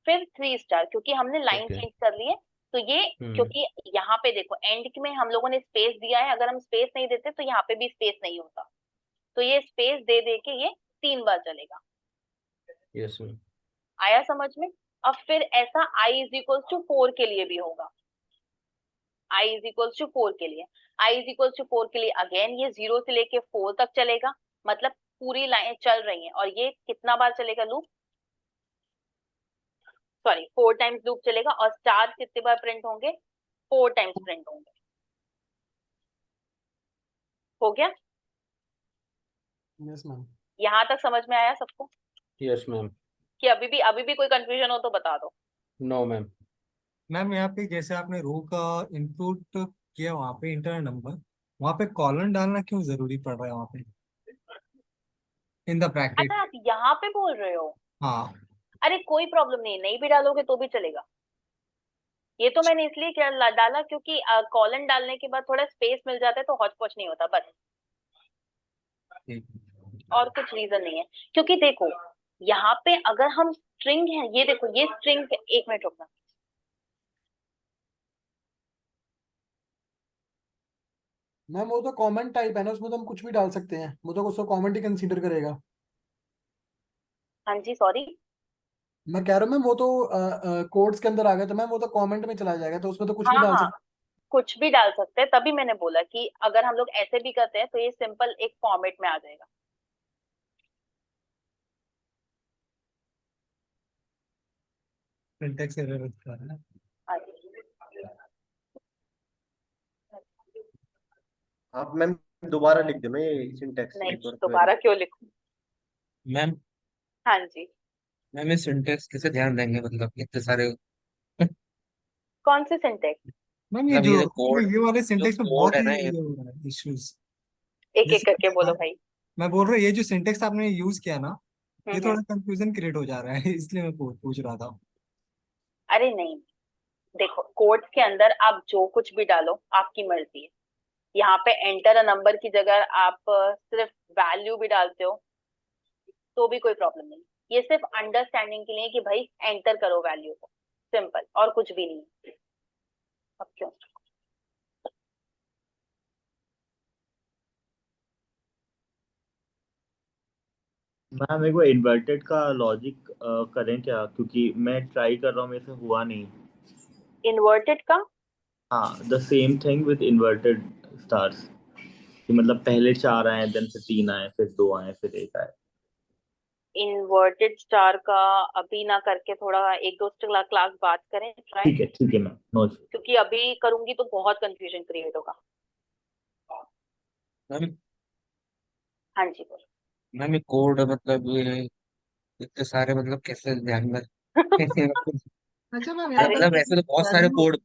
फिर 3 स्टार, क्योंकि हमने लाइन ओके। चेंज कर ली है, तो ये क्योंकि यहाँ पे देखो एंड में हम लोगों ने स्पेस दिया है, अगर हम स्पेस नहीं देते तो यहाँ पे भी स्पेस नहीं होता, तो ये स्पेस दे दे के ये 3 बार चलेगा। Yes ma'am. आया समझ में। अब फिर ऐसा i इज इक्वल टू 4 के लिए भी होगा, i इज इक्वल टू 4 के लिए, i इज इक्वल टू 4 के लिए अगेन ये 0 से लेके 4 तक चलेगा, मतलब पूरी लाइन चल रही है, और ये कितना बार चलेगा लूप, सॉरी 4 टाइम्स लूप चलेगा, और स्टार कितने बार प्रिंट होंगे, 4 टाइम्स प्रिंट होंगे। हो गया, यस मैम। यहाँ तक समझ में आया सबको, यस मैम। कि अभी भी कोई कंफ्यूजन हो तो बता दो। No ma'am. मैम यहाँ पे जैसे आपने रो का इनपुट किया, वहाँ पे इंटर नंबर, वहाँ पे कॉलन डालना क्यों जरूरी पड़ रहा है वहाँ पे इन द ब्रैकेट? अच्छा, आप यहाँ पे बोल रहे हो, हाँ अरे कोई प्रॉब्लम नहीं, नहीं भी डालोगे तो भी चलेगा। ये तो मैंने इसलिए क्या डाला, क्योंकि कॉलन डालने के बाद थोड़ा स्पेस मिल जाता है तो हौच पौच नहीं होता, बस, ठीक। और कुछ रीजन नहीं है। क्योंकि देखो यहाँ पे अगर हम स्ट्रिंग है, ये देखो ये स्ट्रिंग, एक मिनट रुकना, मैम वो तो कमेंट टाइप है ना, उसमें तो हम कुछ भी डाल सकते हैं, वो तो उसको कमेंट ही कंसीडर करेगा। हाँ जी सॉरी, मैं कह रहा हूँ मैम वो तो कोड्स के अंदर आ गया, तो मैम वो तो कमेंट में चला जाएगा, तो उसमें तो कुछ भी हाँ डाल हाँ सकते कुछ भी डाल सकते हैं, तभी मैंने बोला कि अगर हम लोग ऐसे भी करते हैं तो ये सिंपल एक फॉर्मेट में आ जाएगा। सिंटैक्स एरर दिखा रहा है। आप मैम दोबारा लिख दो ना ये सिंटैक्स नहीं, एक बार दोबारा क्यों लिखूं। मैम हाँ जी, मैम ये सिंटेक्स कैसे ध्यान देंगे, मतलब इतने सारे, कौन से सिंटेक्स, मैम ये मतलब जो ये कोड, ये वाले जो सिंटेक्स में कोड बहुत है ही ना ये। ये हो रहा है इश्यूज। एक एक जैसे करके बोलो भाई। मैं बोल रहा हूँ, ये जो सिंटेक्स आपने यूज किया ना, ये हम्म। थोड़ा कंफ्यूजन क्रिएट हो जा रहा है इसलिए मैं पूछ रहा था। अरे नहीं, देखो कोड्स के अंदर आप जो कुछ भी डालो आपकी मर्जी है, यहाँ पे एंटर अ नंबर की जगह आप सिर्फ वैल्यू भी डालते हो तो भी कोई प्रॉब्लम नहीं, ये सिर्फ अंडरस्टैंडिंग के लिए कि भाई एंटर करो वैल्यू को, सिंपल, और कुछ भी नहीं। अब क्यों, मैम एक बार इन्वर्टेड का लॉजिक करें क्या, क्योंकि मैं ट्राई कर रहा हूँ, मेरे से हुआ नहीं। इन्वर्टेड का, हाँ, the same thing with inverted stars, कि मतलब पहले 4 आए, देन फिर 3 आए, फिर 2 आए, फिर 1 आए। इन्वर्टेड स्टार का अभी ना करके थोड़ा एक दो क्लास बात करें, ट्राई, ठीक है मैम, नो इशू। क्योंकि अभी करूंगी तो बहुत कंफ्यूजन क्रिएट होगा। मैम हाँ जी बोलो। मैम ये कोड मतलब ये इतने सारे मतलब कैसे ध्यान में अच्छा मैम, यहाँ अरे मतलब ऐसे तो बहुत सारे वैल्यू कोड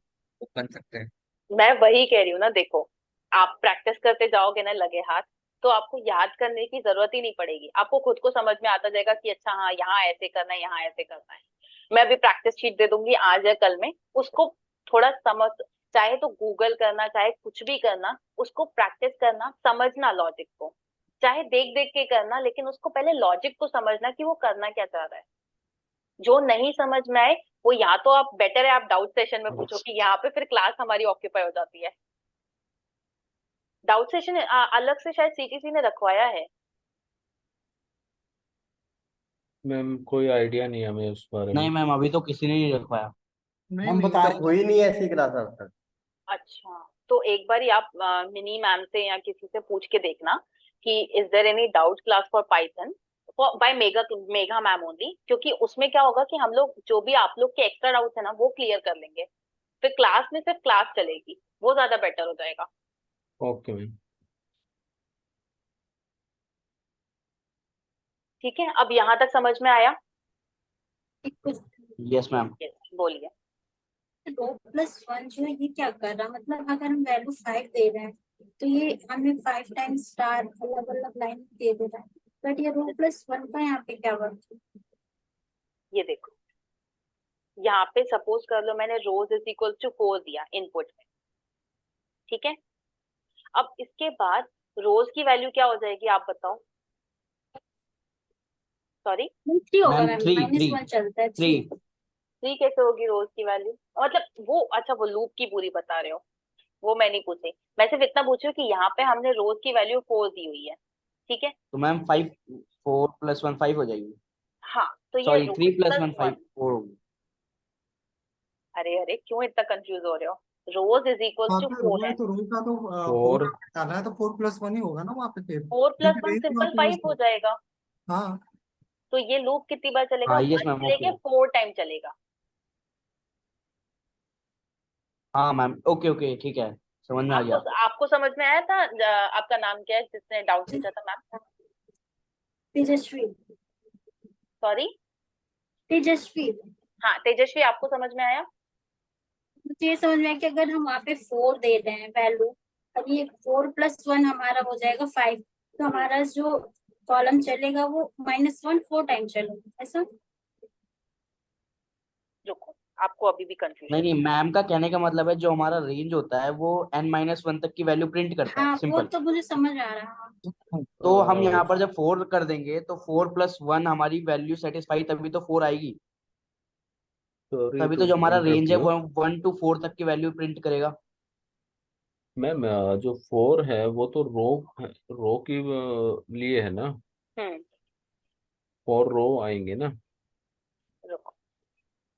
बन सकते हैं। मैं वही कह रही हूँ ना, देखो आप प्रैक्टिस करते जाओगे ना लगे हाथ, तो आपको याद करने की जरूरत ही नहीं पड़ेगी, आपको खुद को समझ में आता जाएगा कि अच्छा हाँ यहाँ ऐसे करना है, यहाँ ऐसे करना है। मैं अभी प्रैक्टिस शीट दे दूंगी आज या कल में, उसको थोड़ा समझ, चाहे तो गूगल करना, चाहे कुछ भी करना, उसको प्रैक्टिस करना, समझना लॉजिक को, चाहे देख देख के करना, लेकिन उसको पहले लॉजिक को समझना कि वो करना क्या चाह रहा है। जो नहीं समझ में आए वो या तो आप बेटर है आप डाउट सेशन में पूछो, कि यहाँ पे फिर क्लास हमारी ऑक्यूपाई हो जाती है। डाउट सेशन अलग से शायद सीटीसी ने रखवाया है। मैम कोई आइडिया नहीं है हमें उस बारे में। नहीं मैम, अभी तो किसी ने नहीं रखवाया। नहीं हम नहीं बता तो रहे हुई नहीं ऐसी क्लास अब तक। अच्छा, तो एक बार आप मिनी मैम से या किसी से पूछ के देखना कि is there any doubt class for Python by mega mega ma'am only, क्योंकि उसमें क्या होगा कि हम लोग जो भी आप लोग के एक्स्ट्रा डाउट्स है ना वो क्लियर कर लेंगे, फिर क्लास में सिर्फ क्लास चलेगी, वो ज्यादा बेटर हो जाएगा। Okay ma'am. ठीक है, अब यहाँ तक समझ में आया? Yes ma'am. Yes, बोलिए। दो प्लस वन जो है ये क्या कर रहा है, मतलब अगर हम वैल्यू 5 दे रहे हैं तो ये हमें 5 टाइम्स स्टार अलग अलग लाइन दे दे रहा है, बट ये रो प्लस वन का यहाँ पे क्या वर्क है? ये देखो, यहाँ पे सपोज कर लो मैंने रोज इज इक्वल टू 4 दिया इनपुट में, ठीक है। अब इसके बाद रोज की वैल्यू क्या हो जाएगी आप बताओ? सॉरी, 3 होगा ma'am ma'am, three minus three one चलता है थ्री 3। 3 कैसे होगी रोज की वैल्यू? मतलब वो अच्छा वो लूप की पूरी बता रहे हो, वो मैं नहीं पूछी, मैं सिर्फ इतना पूछ रही हूँ कि यहाँ पे हमने रोज की वैल्यू 4 दी हुई है, ठीक है। तो मैम 5, 4 + 1 5 हो जाएगी। हाँ, तो ये सॉरी, रोज 3 + 1 5 +1। 4 होगी। अरे अरे क्यों इतना कंफ्यूज हो रहे हो? रोज इज इक्वल वहाँ टू पे 4 रो है है, तो रो का तो 4 4। डालना है तो 4+1 ही होगा ना वहाँ पे फिर, 4 + क्योंकि 1 रेंज तो सिंपल आपने यूज 5 हो किया। जाएगा। हाँ तो ये लूप कितनी बार चलेगा? हाँ यस 1 मैम, से ओके। लेके 4 टाइम चलेगा। हाँ मैम, ओके ओके, ठीक है, समझ में आ आपको गया। आपको समझ में आया था? आपका नाम क्या है जिसने डाउट पूछा था मैम? तेजस्वी। सॉरी, तेजस्वी। हाँ तेजस्वी, आपको समझ में आया? मुझे ये समझ में आया कि अगर हम वहाँ पे 4 दे रहे हैं वैल्यू, और ये 4 + 1 हमारा हो जाएगा 5, तो हमारा जो कॉलम चलेगा वो -1 4 टाइम चलेगा, ऐसा? रुको, आपको अभी भी नहीं कंफ्यूजन नहीं, है। मैम का कहने का मतलब है जो हमारा रेंज होता है वो n-1 तक की वैल्यू प्रिंट करता है, हाँ वो सिंपल। तो मुझे समझ आ रहा है। तो हम यहाँ पर जब 4 कर देंगे तो 4 + 1 हमारी वैल्यू सेटिस्फाई, तभी तो 4 आएगी। सॉरी तभी टू तो जो हमारा इंटरप्ट रेंज है यू। वो 1 to 4 तक की वैल्यू प्रिंट करेगा। मैम जो 4 है वो तो रो के लिए है ना। हम्म 4 रो आएंगे ना। रुको,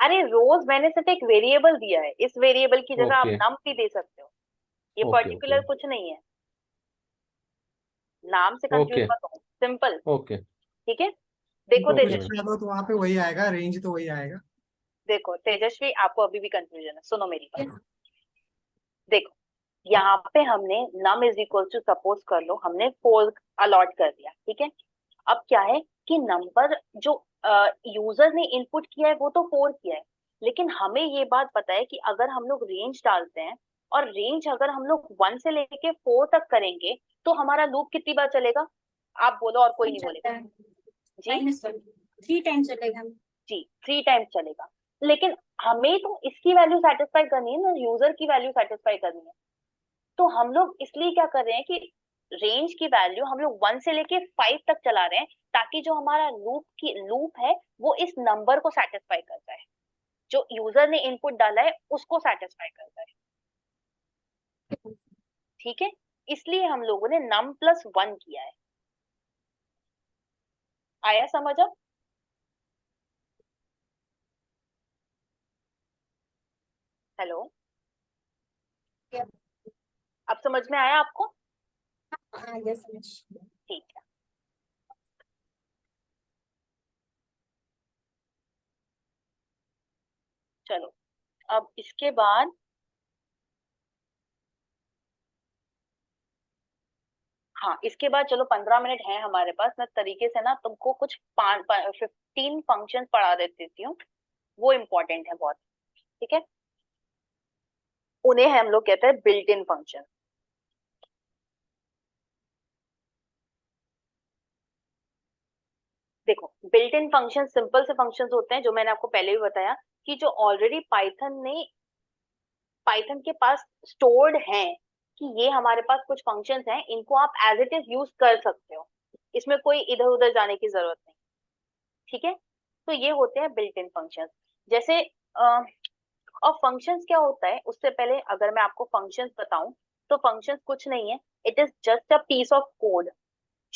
अरे रोज मैंने सिर्फ एक वेरिएबल दिया है, इस वेरिएबल की जगह आप ओके नम भी दे सकते हो, ये ओके ओके पर्टिकुलर कुछ नहीं है, नाम से कंफ्यूज ओके मत हो, सिंपल। ओके ठीक है, देखो तो कुछ ओके मैम। तेजस्वी, भी डालो तो वहाँ पे वही आएगा, रेंज तो वही आएगा। देखो तेजस्वी, आपको अभी भी कंफ्यूजन है, सुनो मेरी बात। देखो, यहाँ पे हमने num is equal to suppose कर लो हमने 4 अलॉट कर दिया, ठीक है। अब क्या है कि नंबर जो यूजर ने इनपुट किया है वो तो 4 किया है, लेकिन हमें ये बात पता है कि अगर हम लोग रेंज डालते हैं, और रेंज अगर हम लोग 1 से लेके 4 तक करेंगे, तो हमारा लूप कितनी बार चलेगा? आप बोलो और कोई नहीं चलता बोलेगा। है जी -1 3 टाइम चलेगा। जी, 3 टाइम्स चलेगा, लेकिन हमें तो इसकी वैल्यू सेटिस्फाई करनी है ना, यूजर की वैल्यू सेटिस्फाई करनी है। तो हम लोग इसलिए क्या कर रहे हैं कि रेंज की वैल्यू हम लोग 1 से लेके 5 तक चला रहे हैं, ताकि जो हमारा लूप है वो इस नंबर को सेटिस्फाई करता है, जो यूजर ने इनपुट डाला है उसको सेटिस्फाई करता है। ठीक है, इसलिए हम लोगों ने num+1 किया है। आया समझ अब? हेलो, अब समझ में आया आपको? हाँ ये समझ। ठीक है, चलो अब इसके बाद हाँ, इसके बाद चलो 15 मिनट है हमारे पास, मैं तरीके से ना तुमको कुछ 15 फंक्शन पढ़ा देती हूँ, वो इम्पोर्टेंट है बहुत। ठीक है, उन्हें हम लोग कहते हैं बिल्ट इन फंक्शन। देखो, बिल्ट इन फंक्शन सिंपल से फंक्शंस होते हैं, जो मैंने आपको पहले भी बताया कि जो ऑलरेडी पाइथन के पास स्टोर्ड हैं, कि ये हमारे पास कुछ फंक्शंस हैं, इनको आप एज इट इज यूज कर सकते हो, इसमें कोई इधर उधर जाने की जरूरत नहीं। ठीक है, तो ये होते हैं बिल्ट इन फंक्शंस। जैसे और फंक्शंस क्या होता है, उससे पहले अगर मैं आपको फंक्शंस बताऊं, तो फंक्शंस कुछ नहीं है, it is just a piece of code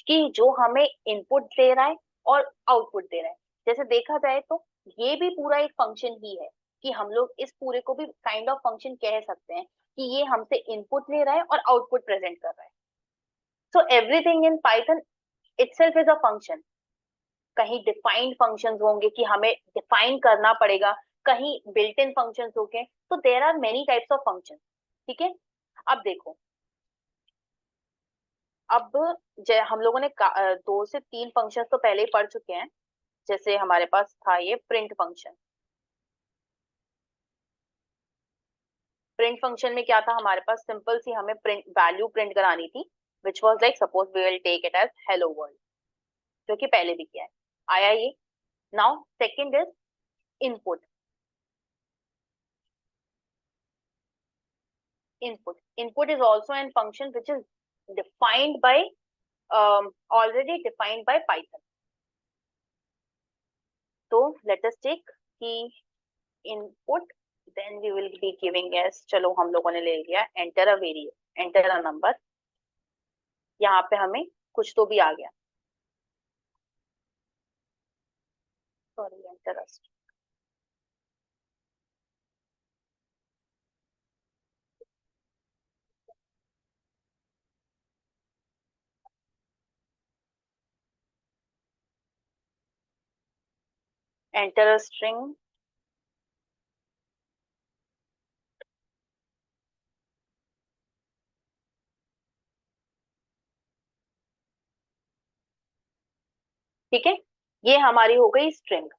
कि जो हमें इनपुट दे रहा है और आउटपुट दे रहा है। जैसे देखा जाए तो ये भी पूरा एक फंक्शन ही है, कि हम लोग इस पूरे को भी काइंड ऑफ फंक्शन कह सकते हैं, कि ये हमसे इनपुट ले रहा है और आउटपुट प्रेजेंट कर रहा है। So everything in Python itself is a function. कहीं डिफाइंड फंक्शंस होंगे कि हमें डिफाइन करना पड़ेगा, कहीं बिल्ट इन फंक्शंस होंगे, तो there are many types of function. ठीक है, अब देखो, अब हम लोगों ने 2 से 3 फंक्शन तो पहले ही पढ़ चुके हैं। जैसे हमारे पास था ये प्रिंट फंक्शन। प्रिंट फंक्शन में क्या था, हमारे पास सिंपल सी हमें वैल्यू प्रिंट करानी थी, which was like suppose we will take it as hello world, जो कि पहले भी किया है, आया ये। Now second is input. Input is also an function which is defined by already defined by Python. So let us take the input, then we will be giving as, चलो हम लोगों ने ले लिया enter a variable, enter a number, यहाँ पे हमें कुछ तो भी आ गया, sorry enter a string. Enter a string, ठीक है, ये हमारी हो गई स्ट्रिंग।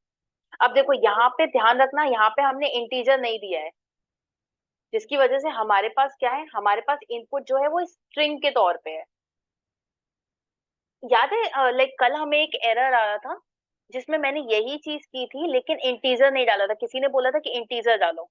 अब देखो यहाँ पे ध्यान रखना, यहाँ पे हमने इंटीजर नहीं दिया है, जिसकी वजह से हमारे पास क्या है, हमारे पास इनपुट जो है वो स्ट्रिंग के तौर पे है। याद है लाइक कल हमें एक एरर आ रहा था जिसमें मैंने यही चीज की थी, लेकिन इंटीजर नहीं डाला था, किसी ने बोला था कि इंटीजर डालो,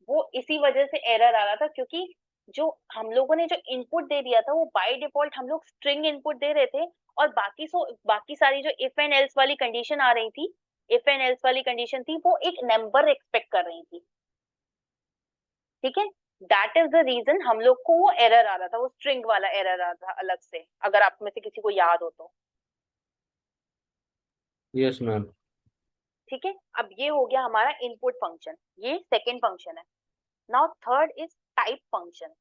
वो इसी वजह से एरर आ रहा था, क्योंकि जो हम लोगों ने जो इनपुट दे दिया था वो बाय डिफॉल्ट हम लोग स्ट्रिंग इनपुट दे रहे थे, और बाकी सारी जो इफ एंड एल्स वाली कंडीशन आ रही थी, इफ एंड एल्स वाली कंडीशन थी, वो एक नंबर एक्सपेक्ट कर रही थी। ठीक है, दैट इज द रीजन हम लोग को वो एरर आ रहा था, वो स्ट्रिंग वाला एरर आ रहा था अलग से, अगर आप में से किसी को याद हो तो। Yes ma'am. ठीक है, अब ये हो गया हमारा इनपुट फंक्शन, ये सेकेंड फंक्शन है। Now third is type function.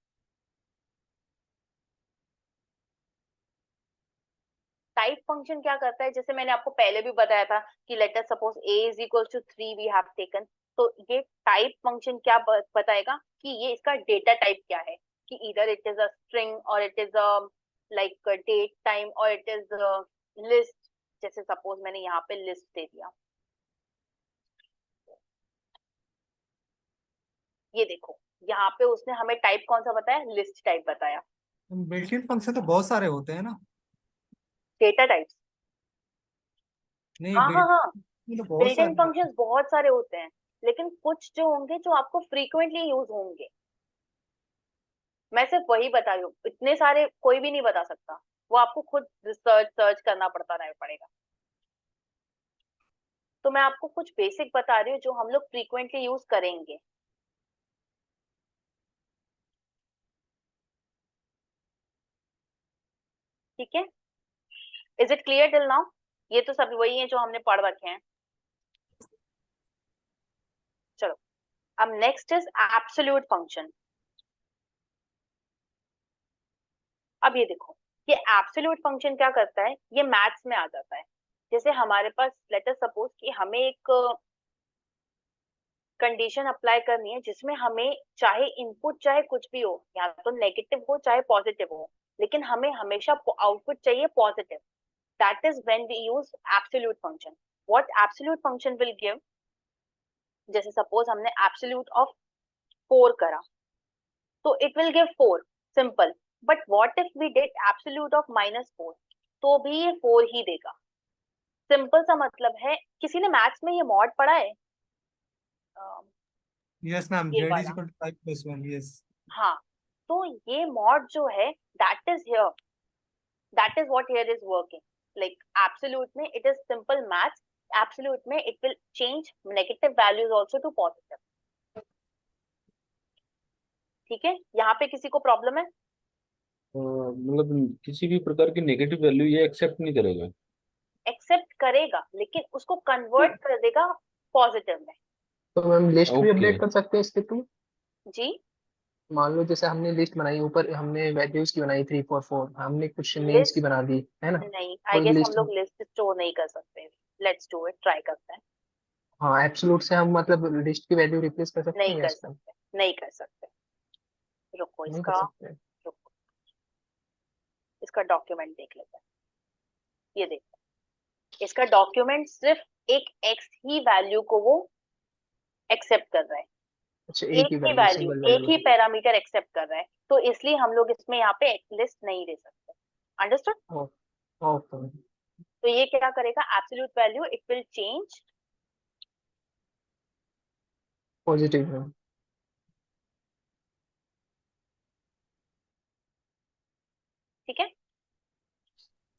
Type function क्या करता है, जैसे मैंने आपको पहले भी बताया था कि let us suppose a is equal to 3 we have taken, तो ये टाइप फंक्शन क्या बताएगा कि ये इसका डेटा टाइप क्या है, कि इधर इट इज अ स्ट्रिंग और it is a like date time और इट इज लिस्ट। जैसे सपोज मैंने यहाँ पे लिस्ट दे दिया, ये देखो यहाँ पे उसने हमें टाइप कौन सा बताया, लिस्ट टाइप बताया। बिल्ट इन फंक्शन तो बहुत सारे होते हैं ना। डेटा टाइप्स, नहीं, हाँ हाँ हाँ, तो बहुत बिल्ट इन सारे फंक्शंस बहुत सारे होते हैं, लेकिन कुछ जो होंगे जो आपको फ्रीक्वेंटली यूज होंगे, मैं सिर्फ वही बता रही हूँ, इतने सारे कोई भी नहीं बता सकता, वो आपको खुद रिसर्च सर्च करना पड़ेगा। तो मैं आपको कुछ बेसिक बता रही हूँ जो हम लोग फ्रीक्वेंटली यूज करेंगे। ठीक है, is it clear till now? ये तो सभी वही है जो हमने पढ़ रखे हैं। चलो, अब नेक्स्ट इज एब्सोल्यूट फंक्शन। अब ये देखो, ये एब्सोल्यूट फंक्शन क्या करता है, ये मैथ्स में आ जाता है। जैसे हमारे पास लेट अस सपोज कि हमें एक कंडीशन अप्लाई करनी है जिसमें हमें चाहे इनपुट चाहे कुछ भी हो, या तो नेगेटिव हो चाहे पॉजिटिव हो, लेकिन हमें हमेशा आउटपुट चाहिए positive. That is when we use absolute function. What absolute function will give, जैसे सपोज हमने एब्सोल्यूट ऑफ 4 करा, तो it will give 4 simple. But what if we did absolute of -4, तो भी ये 4 ही देगा. सिंपल सा मतलब है. किसी ने मैथ्स में ये मॉड पढ़ा है? यस मैम, ये z वाला. Is equal to 5 + 1. यस. हाँ, तो ये मॉड जो है that is here, that is what here is working. Like absolute में it is simple maths, absolute में it will change negative values also to positive. ठीक है, यहाँ पे किसी को प्रॉब्लम है? मतलब किसी भी प्रकार की नेगेटिव वैल्यू ये एक्सेप्ट नहीं करेगा? एक्सेप्ट करेगा, लेकिन उसको कन्वर्ट कर देगा पॉजिटिव में. तो मैम लिस्ट भी ओके अपडेट कर सकते हैं इसके थ्रू? जी, मान लो जैसे हमने लिस्ट बनाई, ऊपर हमने वैल्यूज की बनाई 3 4 4, हमने कुछ नेम्स लिस्ट की बना दी है ना, नहीं, आई और गेस हम लिस्ट. लोग लिस्ट स्टोर नहीं कर सकते. लेट्स डू इट, ट्राई करते हैं. हाँ, एब्सोल्यूट से हम मतलब लिस्ट की वैल्यू रिप्लेस कर सकते नहीं हैं या कर इसका सकते, नहीं कर सकते. रुको, नहीं कर इसका सकते? रुको, इसका डॉक्यूमेंट देख लेते हैं. ये देखो, इसका डॉक्यूमेंट सिर्फ एक एक्स ही वैल्यू को वो एक्सेप्ट कर रहा है. अच्छा, एक एक ही ही वैल्यू, वैल्यू, सिंगल एक ही वैल्यू. पैरामीटर एक्सेप्ट कर रहा है, तो इसलिए हम लोग इसमें यहाँ पे लिस्ट नहीं दे सकते. अंडरस्टूड? ओके. तो ये क्या करेगा, absolute value it will change. Positive है. ठीक है,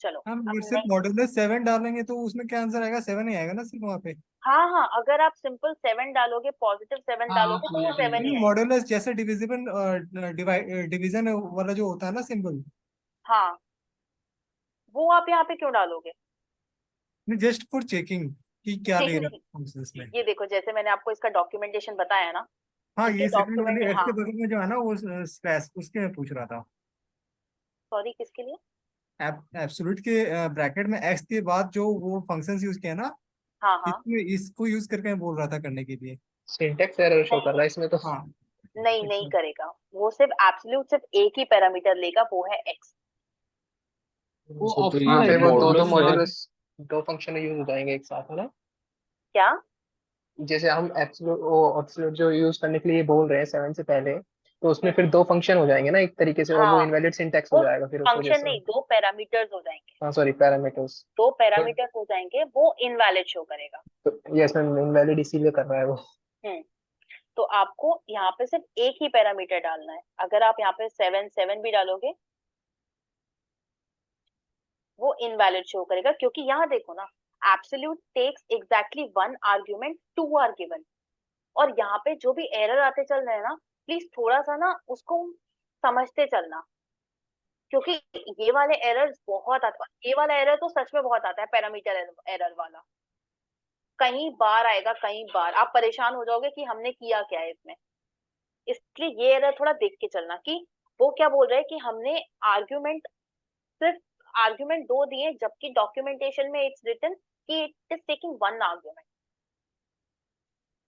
चलो हम अब अगर सिर्फ नेक्स्ट. मॉड्यूलस 7 डालेंगे तो उसमें क्या आंसर आएगा? 7 ही आएगा ना सिर्फ वहाँ पे. हाँ हाँ, अगर आप सिंपल 7 डालोगे, पॉजिटिव 7 हाँ डालोगे, तो वो पॉजिटिव 7 ही नहीं, आएगा. मॉड्यूलस जैसे डिविजिबल डिवीजन वाला जो होता है ना सिंबल, हाँ, वो आप यहाँ पे क्यों डालोगे? जस्ट फॉर चेकिंग कि क्या नहीं ले रहा नहीं, है फंक्शंस में. ये देखो, जैसे मैंने आपको इसका डॉक्यूमेंटेशन बताया ना, हाँ, इसके ये सेकंड डॉक्यूमेंट, वाले एक्स हाँ. के बगल में जो है ना वो स्लैश, उसके मैं पूछ रहा था. सॉरी, किसके लिए? एब्सोल्यूट के ब्रैकेट में एक्स के बाद जो वो फंक्शंस यूज किया ना, हाँ हाँ. इसमें इसको यूज करके मैं बोल रहा था करने के लिए. सिंटेक्स एरर शो कर रहा है इसमें तो. हाँ. नहीं नहीं करेगा, वो सिर्फ एब्सोल्यूट सिर्फ एक ही पैरामीटर लेगा, वो है एक्स. वो अच्छा, तो हाँ, ऑप्शनल है फिर क्या? वो दो मॉडुलस यहाँ मॉड्यूलस, दो फंक्शन यूज हो जाएंगे एक साथ, है ना? क्या? जैसे हम एब्सोल्यूट जो यूज करने के लिए बोल रहे हैं 7 से पहले, तो उसमें फिर हम्म, दो फंक्शन हो जाएंगे ना एक तरीके से, और वो हाँ, इनवैलिड सिंटैक्स हो वो जाएगा फिर उस वजह फंक्शन से. नहीं, दो पैरामीटर्स हो जाएंगे. हाँ सॉरी, पैरामीटर्स. दो पर पैरामीटर्स हो जाएंगे, वो इनवैलिड शो करेगा. तो यस मैम, इनवैलिड इसीलिए कर रहा है वो. हम्म, तो आपको यहाँ पे सिर्फ एक ही पैरामीटर डालना है. अगर आप यहाँ पे 7 7 भी डालोगे, वो इनवैलिड शो करेगा, क्योंकि यहाँ देखो ना, absolute takes exactly 1 argument, 2 are given. और यहाँ पे जो भी एरर आते चल रहे हैं ना, प्लीज थोड़ा सा ना उसको समझते चलना, क्योंकि ये वाले एरर्स बहुत आते हैं. ये वाला एरर तो सच में बहुत आता है, पैरामीटर एरर वाला. कई बार आएगा, कई बार आप परेशान हो जाओगे कि हमने किया क्या है इसमें. इसलिए ये एरर थोड़ा देख के चलना कि वो क्या बोल रहे हैं कि हमने आर्ग्यूमेंट, सिर्फ आर्ग्यूमेंट 2 दिए, जबकि डॉक्यूमेंटेशन में इट्स रिटन कि इट इज टेकिंग 1 आर्ग्यूमेंट.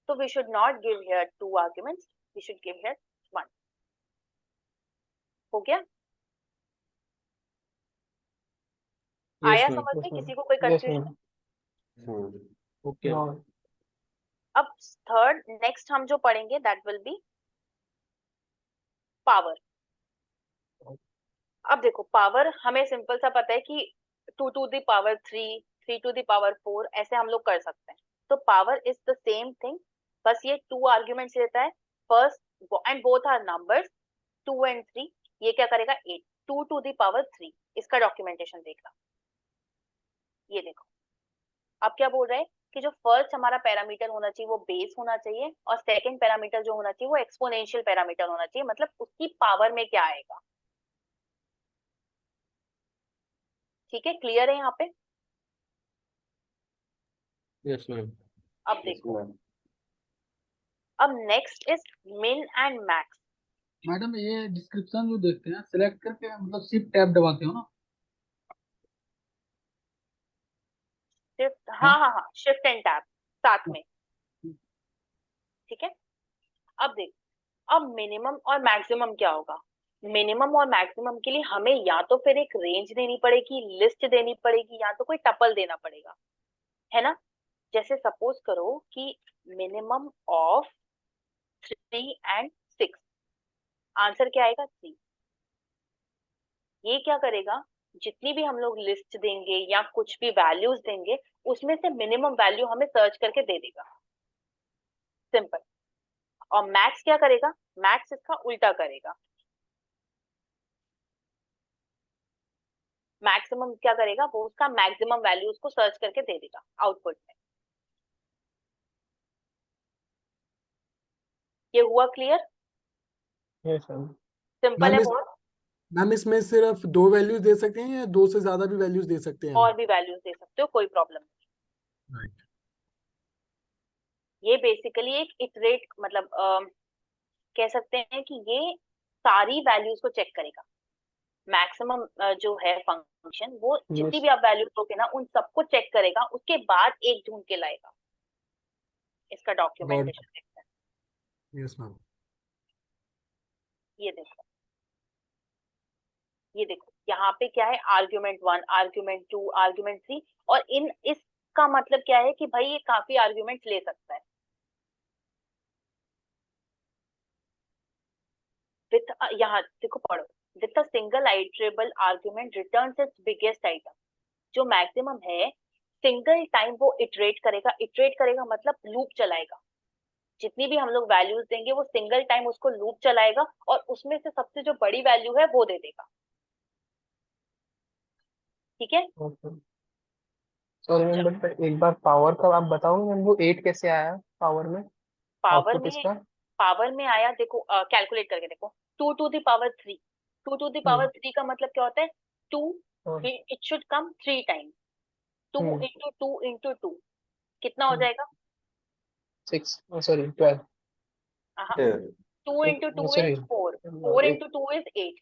तो we should not give here 2 arguments, we should give here 1. हो गया? यस आया मैम. समझ में? Yes ma'am. किसी को कोई यस कंफ्यूजन? मैम. ओके. अब थर्ड नेक्स्ट हम जो पढ़ेंगे दैट विल बी पावर. अब देखो, पावर हमें सिंपल सा पता है कि 2 to the power 3, 3 to the power 4, ऐसे हम लोग कर सकते हैं. तो power is the same thing, बस ये 2 आर्ग्यूमेंट्स लेता है. First, and both are numbers, 2 and 3. ये क्या करेगा, 8, 2 टू द पावर 3. इसका डॉक्यूमेंटेशन देखना. ये देखो, अब क्या बोल रहे हैं कि जो फर्स्ट हमारा पैरामीटर होना चाहिए वो बेस होना चाहिए, और सेकंड पैरामीटर जो होना चाहिए वो एक्सपोनेंशियल पैरामीटर होना चाहिए. मतलब उसकी पावर में क्या आएगा. ठीक है, क्लियर है यहाँ पे? Yes ma'am. अब देखो, अब नेक्स्ट इज मिन एंड मैक्स. मैडम ये डिस्क्रिप्शन जो देखते हैं सिलेक्ट करके मतलब शिफ्ट टैब दबाते हो ना? शिफ्ट, हाँ हाँ हाँ, शिफ्ट एंड टैब साथ में. ठीक है। अब देख, अब मिनिमम और मैक्सिमम क्या होगा। मिनिमम और मैक्सिमम के लिए हमें या तो फिर एक रेंज देनी पड़ेगी, लिस्ट देनी पड़ेगी, या तो कोई टपल देना पड़ेगा, है ना। जैसे सपोज करो कि मिनिमम ऑफ 3 and 6, आंसर क्या आएगा 3। ये क्या करेगा, जितनी भी हम लोग लिस्ट देंगे या कुछ भी वैल्यूज देंगे उसमें से मिनिमम वैल्यू हमें सर्च करके दे देगा, सिंपल। और मैक्स क्या करेगा, मैक्स इसका उल्टा करेगा। मैक्सिमम क्या करेगा, वो उसका मैक्सिमम वैल्यू उसको सर्च करके दे देगा आउटपुट में। ये हुआ clear, yes sir. Simple ma'am है इस बहुत। मैम इसमें सिर्फ 2 वैल्यूज दे सकते हैं या 2 से ज्यादा भी वैल्यूज दे सकते हैं हम? और भी वैल्यूज दे सकते हो, कोई प्रॉब्लम नहीं। राइट। ये बेसिकली एक इटरेट मतलब कह सकते हैं कि ये सारी वैल्यूज को चेक करेगा। मैक्सिमम जो है फंक्शन, वो जितनी यस भी आप वैल्यू दोगे ना उन सबको चेक करेगा, उसके बाद एक ढूंढ के लाएगा। इसका गॉड। डॉक्यूमेंटेशन देखते हैं। Yes ma'am. ये देखो, ये देखो यहाँ पे क्या है, आर्ग्यूमेंट 1, आर्ग्यूमेंट 2, आर्ग्यूमेंट 3। और इसका मतलब क्या है कि भाई ये काफी आर्ग्यूमेंट ले सकता है। विथ यहाँ देखो पढ़ो, with a single iterable argument returns it's biggest item. जो मैक्सिमम है, सिंगल टाइम वो इटरेट करेगा। इटरेट करेगा मतलब लूप चलाएगा। जितनी भी हम लोग वैल्यूज देंगे वो सिंगल टाइम उसको लूप चलाएगा और उसमें से सबसे जो बड़ी वैल्यू है वो दे देगा, ठीक है। ओके। सॉरी मैम, चलो, बट एक बार पावर का आप बताओगे मैम, वो 8 कैसे आया पावर में, पावर आउटपुट में, इसका? पावर में आया देखो, कैलकुलेट करके देखो। 2 to the power 3, 2 to the power 3 का मतलब क्या होता है, 2, hmm it should come 3 time. 2 hmm into 2 into 2 कितना हो जाएगा। 6, सॉरी 12, हाँ, 2 into 2 sorry is 4, 4 8, into 2 is 8,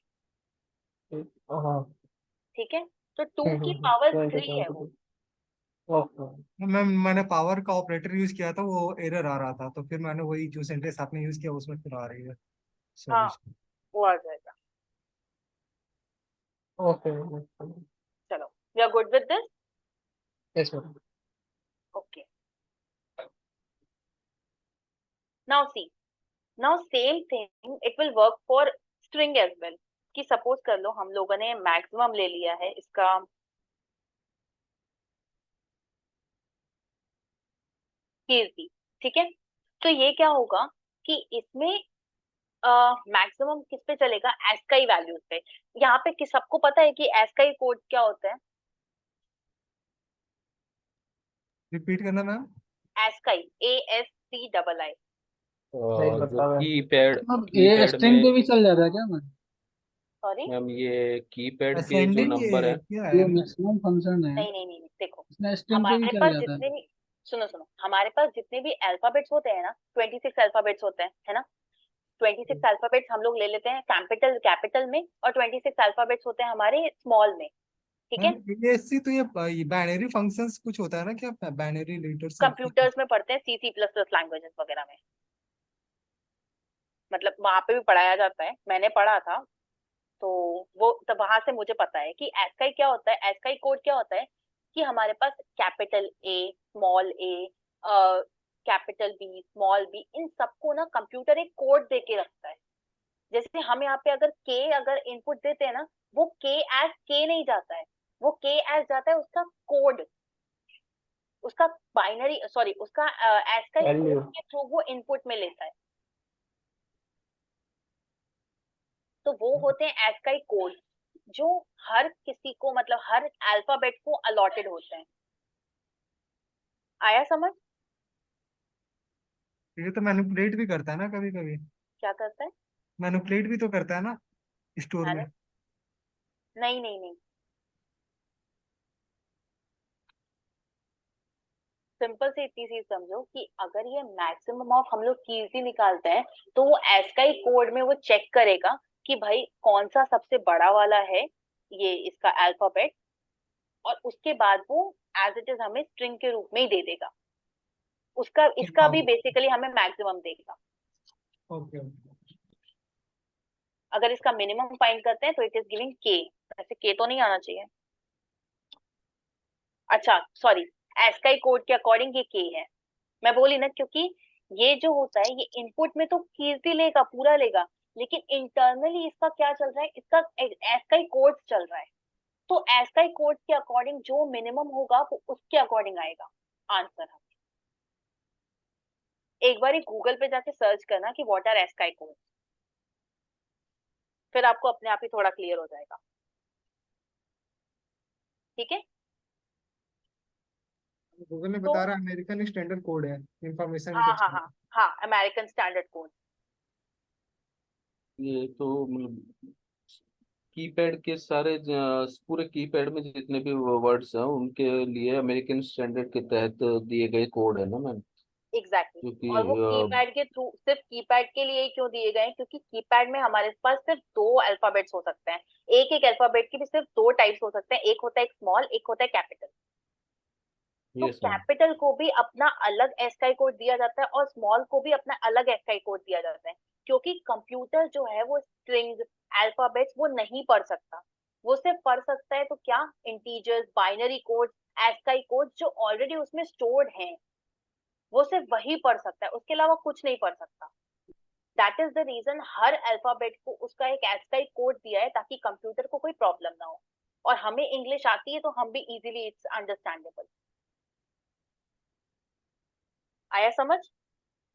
हाँ। ठीक है। तो 2 की पावर 3 है वो। ओके। मैंने पावर का ऑपरेटर यूज किया था, वो एरर आ रहा था, तो फिर मैंने वही जो सेंटेंस आपने यूज किया उसमें फिर आ रही है हाँ, सॉल्यूशन। वो आ जाएगा। ओके। चलो, we are good with this, yes ma'am. Okay. Now see, now same thing it will work for string as well. कि सपोज कर लो हम लोगों ने मैक्सिमम ले लिया है इसका कीर्ति, ठीक है। तो ये क्या होगा कि इसमें मैक्सिमम किस पे चलेगा, एस्काई वैल्यूज पे। यहाँ पे सबको पता है कि एस्काई कोड क्या होता है, रिपीट करना मैम। ASCII, ASCII। नहीं जो पता मैम। कीपैड मतलब ये कीपैड स्ट्रिंग पे में भी चल जाता है क्या मैम? सॉरी, मैम, ये कीपैड के जो असेंडिंग नंबर है। ये क्या ये है ना। मैक्सिमम फंक्शन है, नहीं, देखो इसमें स्ट्रिंग पे भी हमारे चल पास जाता है। जितने भी, सुनो, हमारे पास जितने भी अल्फाबेट्स होते हैं ना, 26 अल्फाबेट्स होते हैं, है ना। 26 अल्फाबेट्स हम लोग ले लेते हैं कैपिटल कैपिटल में, और 26 अल्फाबेट्स होते हैं हमारे स्मॉल में, ठीक है। मैम ASC तो ये बाइनरी फंक्शंस कुछ होता है ना क्या, बाइनरी लेटर्स या फिर कंप्यूटर्स में पढ़ते हैं, C++ लैंग्वेजेस वगैरह में, मतलब वहां पे भी पढ़ाया जाता है, मैंने पढ़ा था। तो वो तब वहां से मुझे पता है कि एस्काई क्या होता है। एस्काई कोड क्या होता है कि हमारे पास capital A, small a, capital B, small b, इन सबको ना कंप्यूटर एक कोड दे के रखता है। जैसे हम यहाँ पे अगर K अगर इनपुट देते हैं ना, वो K एज K नहीं जाता है, वो K एज जाता है उसका कोड, उसका बाइनरी, सॉरी उसका एस्काई वैल्यू। कोड के थ्रू वो इनपुट में लेता है। तो वो होते हैं एस्काई कोड, जो हर किसी को मतलब हर अल्फाबेट को अलॉटेड होते हैं। आया समझ, ये तो मैनिपुलेट भी करता है ना कभी कभी। क्या करता है। मैनिपुलेट भी तो करता है ना स्टोर में। मैंने, नहीं, सिंपल से इतनी चीज समझो कि अगर ये मैक्सिमम ऑफ हम लोग कीज ही निकालते हैं, तो वो एस्काई कोड में वो चेक करेगा कि भाई कौन सा सबसे बड़ा वाला है ये इसका अल्फाबेट, और उसके बाद वो एज इट इज हमें स्ट्रिंग के रूप में ही दे देगा। उसका इसका भी हाँ। बेसिकली हमें मैक्सिमम देगा। ओके। अगर इसका मिनिमम फाइंड करते हैं तो इट इज गिविंग के, ऐसे के तो नहीं आना चाहिए, अच्छा सॉरी, एस्काई कोड के अकॉर्डिंग ये के है, मैं बोली ना, क्योंकि ये जो होता है ये इनपुट में तो कीज ही लेगा, पूरा लेगा, लेकिन इंटरनली इसका क्या चल रहा है, इसका एस्काई कोड चल रहा है, तो एस्काई कोड के अकॉर्डिंग जो मिनिमम होगा वो उसके अकॉर्डिंग आएगा आंसर। एक बार गूगल पे जाके सर्च करना कि व्हाट आर एस्काई कोड, फिर आपको अपने आप ही थोड़ा क्लियर हो जाएगा, ठीक है। गूगल में तो बता रहा है अमेरिकन स्टैंडर्ड कोड है, इंफॉर्मेशन हाँ हाँ हाँ हाँ, अमेरिकन स्टैंडर्ड कोड। ये तो मतलब कीपैड के सारे पूरे कीपैड में जितने भी वर्ड्स हैं उनके लिए अमेरिकन स्टैंडर्ड के तहत दिए गए कोड है ना मैम? एग्जैक्टली क्योंकि और वो कीपैड के थ्रू, सिर्फ कीपैड के लिए ही क्यों दिए गए हैं, क्योंकि कीपैड में हमारे पास सिर्फ 2 अल्फाबेट्स हो सकते हैं, एक एक अल्फाबेट के भी सिर्फ 2 टाइप्स हो सकते हैं, एक होता है स्मॉल, एक होता है कैपिटल। तो यस मैम। कैपिटल को भी अपना अलग एस्काई कोड दिया जाता है और स्मॉल को भी अपना अलग एस्काई कोड दिया जाता है, क्योंकि कंप्यूटर जो है वो स्ट्रिंग्स, अल्फाबेट्स वो नहीं पढ़ सकता, वो सिर्फ पढ़ सकता है तो क्या, integers, binary code, ASCII code जो ऑलरेडी उसमें स्टोर्ड हैं, वो सिर्फ वही पढ़ सकता है, उसके अलावा कुछ नहीं पढ़ सकता। दैट इज द रीजन हर अल्फाबेट को उसका एक एस्काई कोड दिया है, ताकि कंप्यूटर को कोई प्रॉब्लम ना हो, और हमें इंग्लिश आती है तो हम भी इजीली इट्स अंडरस्टैंडेबल। आया समझ?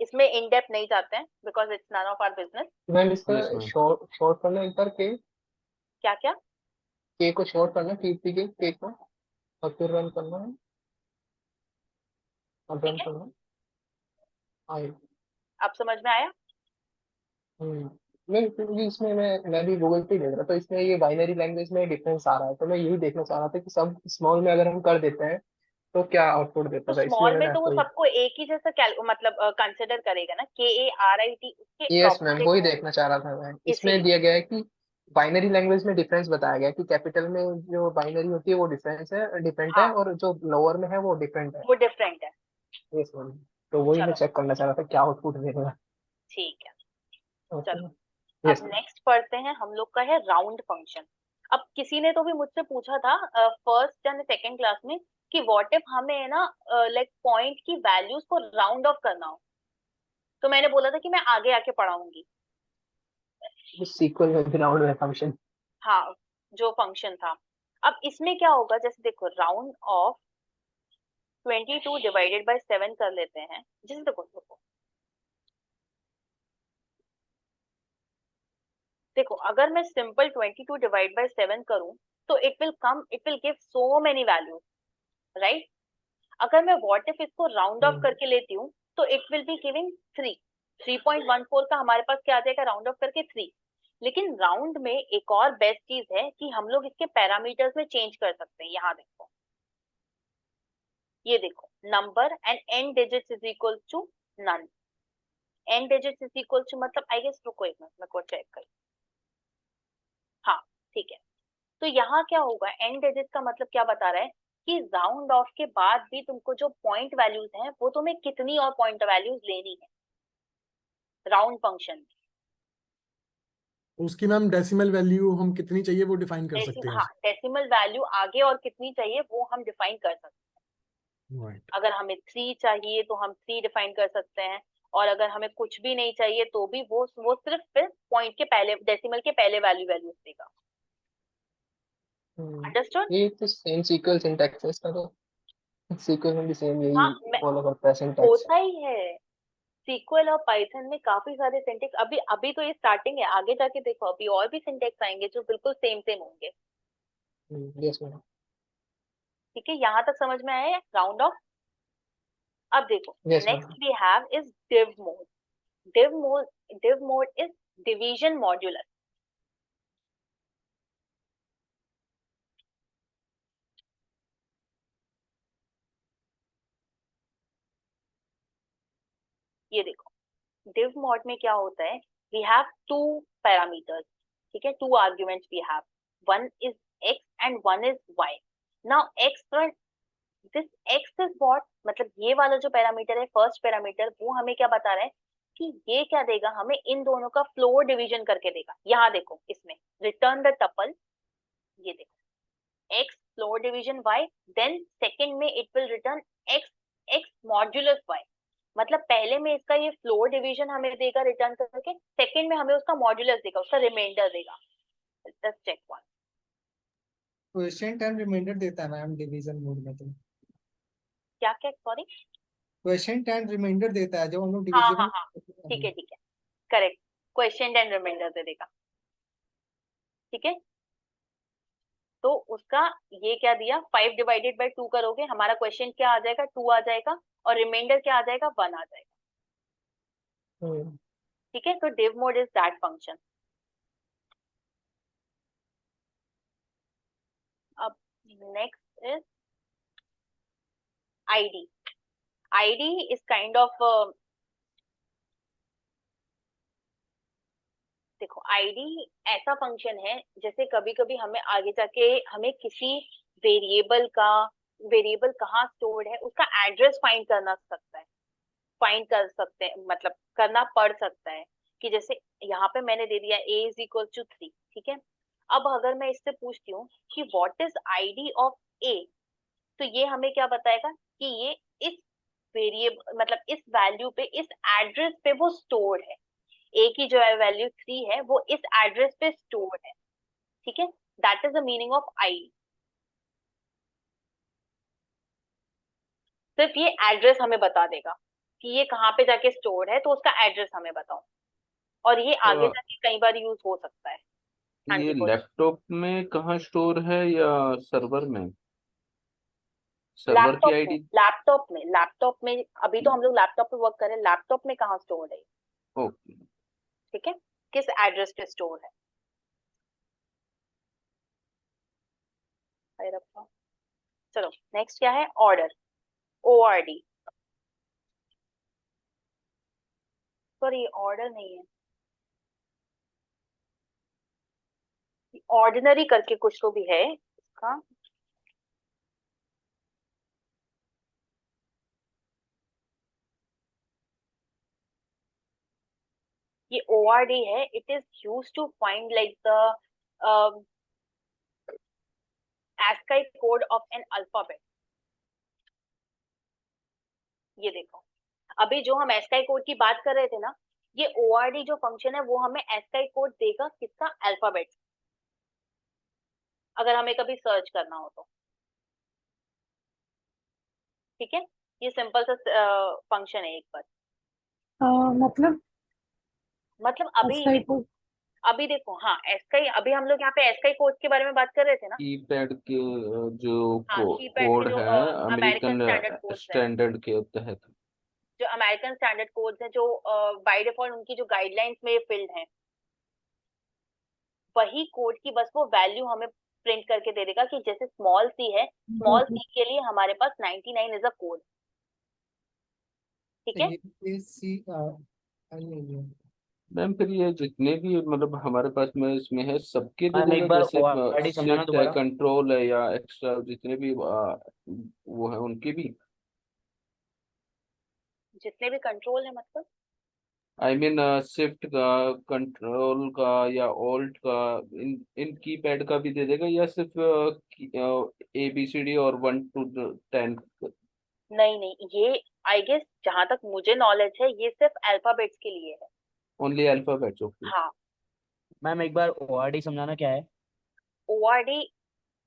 इसमें इन डेप्थ नहीं जाते हैं because it's none of our business. Ma'am इसका यस मैम। शॉर्ट करना एक बार क्या क्या? के को शॉर्ट करना, के को, और फिर रन करना है, अब रन ठीक है, करना आए। अब समझ में आया? मैं क्योंकि इसमें मैं भी गूगल पे ही देख रहा, तो इसमें ये बाइनरी लैंग्वेज में डिफरेंस आ रहा है, तो मैं यही देखना चाह रहा था कि सब स्मॉल में अगर हम कर देते हैं तो क्या आउटपुट देता तो था, इसलिए स्मॉल में मैंने तो वो आपको। सबको एक ही जैसा मतलब कंसिडर करेगा ना, KARIT, उसके यस मैम, प्रॉपर वही एक देखना चाह रहा था मैं। इसमें इसीलिए। दिया गया है कि बाइनरी लैंग्वेज में डिफरेंस बताया गया है कि कैपिटल में जो बाइनरी होती है वो डिफरेंट है, हाँ और जो लोअर में है वो डिफरेंट है। वो डिफरेंट है। यस मैम, तो वही मैं चलो चेक करना चाह रहा था क्या आउटपुट देगा। ठीक है, ओके। चलो अब यस मैम। नेक्स्ट पढ़ते हैं, हम लोग का है राउंड फंक्शन। अब किसी ने तो भी मुझसे पूछा था फर्स्ट या सेकंड क्लास में कि व्हाट इफ हमें ना लाइक पॉइंट की वैल्यूज को राउंड ऑफ करना हो, तो मैंने बोला था कि मैं आगे आके पढ़ाऊंगी। सीक्वल में ग्राउंड में फंक्शन। हाँ, जो फंक्शन था। अब इसमें क्या होगा, जैसे देखो राउंड ऑफ 22 डिवाइडेड बाय 7 कर लेते हैं, जैसे देखो देखो अगर मैं सिंपल 22 डिवाइड बाय 7 करूं तो it will give so many values, right. अगर मैं व्हाट इफ इसको राउंड ऑफ करके लेती हूँ तो इट विल बी गिविंग 3.14 का हमारे पास क्या आ जाएगा राउंड ऑफ करके 3। लेकिन राउंड में एक और बेस्ट चीज है कि हम लोग इसके पैरामीटर्स में चेंज कर सकते हैं। यहाँ देखो, ये देखो, number and n digits is equal to none. N digits is equal to मतलब आई गेस, रुको एक मिनट, मैं को चेक कर, हाँ ठीक है। तो यहाँ क्या होगा, एन डिजिट का मतलब क्या बता रहा है कि राउंड ऑफ के बाद भी तुमको जो पॉइंट वैल्यूज हैं वो तुम्हें कितनी और पॉइंट वैल्यूज लेनी है राउंड फंक्शन। उसकी मैम डेसिमल वैल्यू हम कितनी चाहिए वो डिफाइन कर सकते हैं। हाँ, डेसिमल वैल्यू आगे और कितनी चाहिए वो हम डिफाइन कर सकते हैं। राइट। अगर हमें 3 चाहिए तो हम 3 डिफाइन कर सकते हैं, और अगर हमें कुछ भी नहीं चाहिए तो भी वो सिर्फ फिर पॉइंट के पहले, डेसिमल के पहले वैल्यूज देगा। अंडरस्टूड? ये तो सेम सीक्वल सिंटैक्स है इसका, तो सीक्वल में भी सेम हाँ, यही फॉलो करता है सिंटैक्स। होता ही है। सीक्वल और पाइथन में काफी सारे सिंटेक्स, अभी अभी तो ये स्टार्टिंग है, आगे जाके देखो अभी और भी सिंटेक्स आएंगे जो बिल्कुल सेम सेम होंगे। Yes ma'am. ठीक है, यहाँ तक समझ में आया राउंड ऑफ। अब देखो yes ma'am. Next we have is div mode. div mode is division modular. ये देखो div mode में क्या होता है, we have 2 parameters, ठीक है, 2 arguments we have, one is x and one is y. Now x this x is what, मतलब ये वाला जो पैरामीटर है फर्स्ट पैरामीटर, वो हमें क्या बता रहा है कि ये क्या देगा हमें, इन दोनों का फ्लोर डिवीजन करके देगा। यहाँ देखो इसमें रिटर्न द टपल, ये देखो x floor division y, then second में it will return x x modulus y। मतलब पहले में इसका ये फ्लोर डिवीजन हमें देगा रिटर्न करके, सेकंड में हमें उसका मॉड्यूलस देगा, उसका रिमाइंडर देगा। Let's check one. Question time remainder देता है मैम डिवीजन मोड में। तो क्या क्या, सॉरी? क्वेश्चन टाइम रिमाइंडर देता है जब हम लोग हाँ डिवीजन हाँ हाँ, ठीक है करेक्ट, क्वेश्चन एंड रिमाइंडर दे देगा। ठीक है, तो उसका ये क्या दिया, 5 डिवाइडेड बाय 2 करोगे, हमारा क्वेश्चन क्या आ जाएगा, 2 आ जाएगा, और रिमाइंडर क्या आ जाएगा, 1 आ जाएगा। ठीक है, तो div mode is that function। अब next is id। id is kind of देखो id ऐसा फंक्शन है जैसे कभी कभी हमें आगे जाके हमें किसी वेरिएबल कहाँ स्टोर्ड है उसका एड्रेस फाइंड करना सकता है, फाइंड कर सकते हैं, मतलब करना पड़ सकता है। कि जैसे यहाँ पे मैंने दे दिया a इज इक्वल टू 3, ठीक है। अब अगर मैं इससे पूछती हूँ कि what is ID of a, तो ये हमें क्या बताएगा कि ये इस वेरिएबल मतलब इस वैल्यू पे, इस एड्रेस पे वो स्टोर्ड है। a की जो है वैल्यू 3 है वो इस एड्रेस पे स्टोर्ड है। ठीक है, that is the meaning of ID. सिर्फ ये एड्रेस हमें बता देगा कि ये कहाँ पे जाके स्टोर है, तो उसका एड्रेस हमें बताओ, और ये आगे जाके कई बार यूज हो सकता है। हाँ ये जी बोलिए। लैपटॉप में कहाँ स्टोर है या सर्वर में? सर्वर की आईडी। लैपटॉप में अभी तो हम लोग लैपटॉप पे वर्क कर रहे हैं, लैपटॉप में कहाँ स्टोर है? ओके। ठीक है, किस एड्रेस पे स्टोर है? अरे रब्बा। चलो नेक्स्ट क्या है, ऑर्डर, ORD। सॉरी ऑर्डर नहीं है, ऑर्डिनरी करके कुछ तो भी है इसका। ये ORD है, it is use to find like the ASCII code of an alphabet. ये देखो अभी जो हम ASCII कोड की बात कर रहे थे ना, ये ORD जो फंक्शन है वो हमें ASCII कोड देगा किसका, अल्फाबेट, अगर हमें कभी सर्च करना हो तो। ठीक है, ये सिंपल सा फंक्शन है एक बार। मतलब मतलब ASCII कोड अभी देखो, हाँ ASCII, अभी हम लोग यहाँ पे ASCII कोड के बारे में बात कर रहे थे ना। कीपैड के जो हाँ कीपैड के कोड जो है अमेरिकन अमेरिकन स्टैंडर्ड कोड्स है, स्टैंडर्ड के तहत, जो अमेरिकन स्टैंडर्ड कोड्स है, जो बाय डिफॉल्ट उनकी जो गाइडलाइंस में फिल्ड है, वही कोड की बस वो वैल्यू हमें प्रिंट करके दे देगा कि जैसे स्मॉल सी है, स्मॉल सी के लिए हमारे पास 99 इज अ कोड। ठीक है, ये सी मैम फिर ये जितने भी मतलब हमारे पास में इसमें है सबके दे मैम एक देगा, बार जैसे ORD समझाना शिफ्ट है, दोबारा। कंट्रोल है, या एक्स्ट्रा जितने भी वो है उनकी भी? जितने भी कंट्रोल है मतलब आई मीन शिफ्ट का, कंट्रोल का, या ऑल्ट का, इन कीपैड का भी दे देगा, या सिर्फ ABCD और 1 to 10? नहीं नहीं, ये आई गेस जहां तक मुझे नॉलेज है ये सिर्फ अल्फाबेट्स के लिए है। Only alphabets? ओके। हाँ, मैम एक बार ORD समझाना क्या है? ORD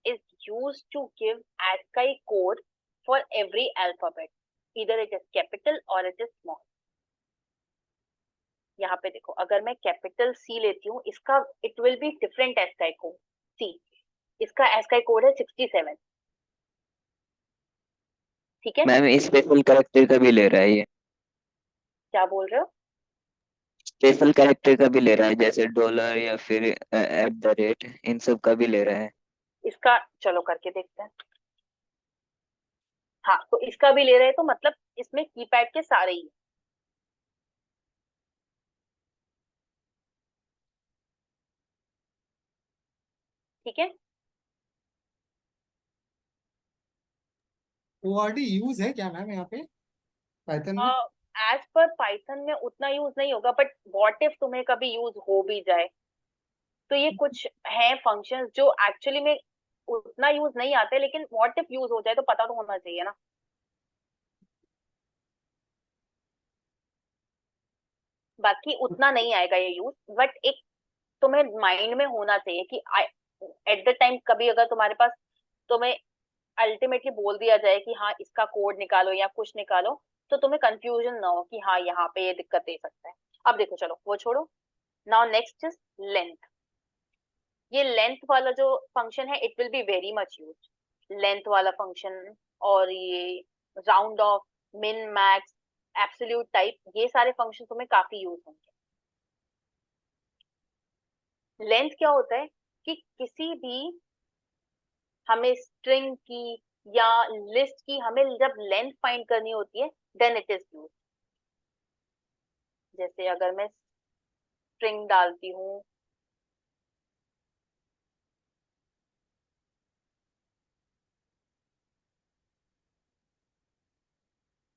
is used to give ASCII code for every alphabet, either it is capital or it is small। यहाँ पे देखो अगर मैं कैपिटल C लेती हूँ, इसका it will be different ASCII code C, इसका ASCII कोड है 67। ठीक है, मैम स्पेशल कैरेक्टर का भी ले रहा है ये? क्या बोल रहे हो? स्पेशल कैरेक्टर का भी ले रहा है, जैसे डॉलर या फिर @ इन सब का भी ले रहा है? इसका चलो करके देखते हैं। हाँ, तो इसका भी ले रहे हैं, तो मतलब इसमें कीपैड के सारे ही हैं। ठीक है, ORD यूज है क्या मैम यहाँ पे पाइथन में? एज पर पाइथन में उतना यूज नहीं होगा, बट व्हाट इफ तुम्हें कभी यूज हो भी जाए, तो ये कुछ है फंक्शंस जो एक्चुअली में उतना यूज नहीं आते, लेकिन व्हाट इफ यूज हो जाए तो पता तो होना चाहिए ना। बाकी उतना नहीं आएगा ये यूज, बट एक तुम्हें माइंड में होना चाहिए कि एट द टाइम कभी अगर तुम्हारे पास, तुम्हें अल्टीमेटली बोल दिया जाए कि हाँ इसका कोड निकालो या कुछ निकालो, तो तुम्हें कंफ्यूजन ना हो कि हाँ यहाँ पे ये दिक्कत दे सकता है। अब देखो, चलो वो छोड़ो। Now next is length. ये लेंथ वाला जो फंक्शन है, it will be very much use, length वाला फंक्शन। और ये राउंड ऑफ, मिन, मैक्स, एब्सोल्यूट टाइप, ये सारे फंक्शन तुम्हें काफी यूज होंगे। लेंथ क्या होता है कि किसी भी हमें स्ट्रिंग की या लिस्ट की हमें जब लेंथ फाइंड करनी होती है, देन इट इज यूज। जैसे अगर मैं स्ट्रिंग डालती हूँ,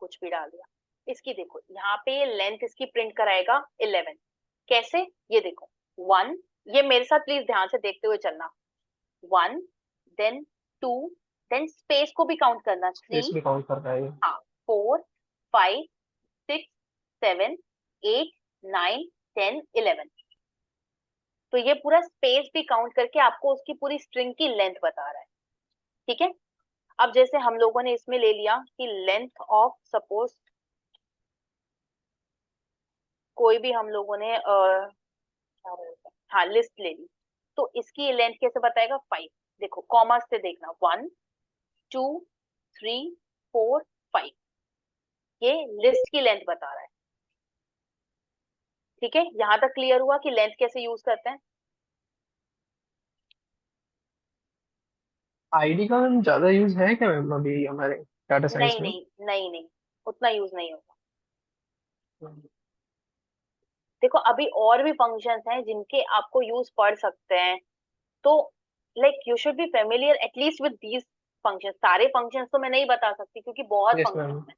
कुछ भी डाल दिया, इसकी देखो यहाँ पे लेंथ इसकी प्रिंट कराएगा 11। कैसे, ये देखो 1, ये मेरे साथ प्लीज ध्यान से देखते हुए चलना। 1, देन 2, देन स्पेस को भी काउंट करना, 3, इसमें काउंट कर रहा है ये। हाँ 4, 5, 6, 7, 8, 9, 10, 11। तो ये पूरा स्पेस भी काउंट करके आपको उसकी पूरी स्ट्रिंग की लेंथ बता रहा है। ठीक है। अब जैसे हम लोगों ने इसमें ले लिया कि लेंथ ऑफ, सपोज कोई भी हम लोगों ने क्या बोलते हैं, हाँ लिस्ट ले ली, तो इसकी लेंथ कैसे बताएगा? 5। देखो कॉमा से देखना, 1, 2, 3, 4, 5, ये लिस्ट की लेंथ बता रहा है। ठीक है, यहां तक क्लियर हुआ कि लेंथ कैसे यूज करते हैं? आईडी का मैम ज्यादा यूज है क्या मैम अभी हमारे डाटा साइंस नहीं में? नहीं नहीं नहीं, उतना यूज नहीं होगा। देखो अभी और भी फंक्शंस हैं जिनके आपको यूज पड़ सकते हैं, तो like you should be familiar at least with these functions. सारे फंक्शंस तो मैं नहीं बता सकती क्योंकि बहुत यस मैम। फंक्शंस हैं।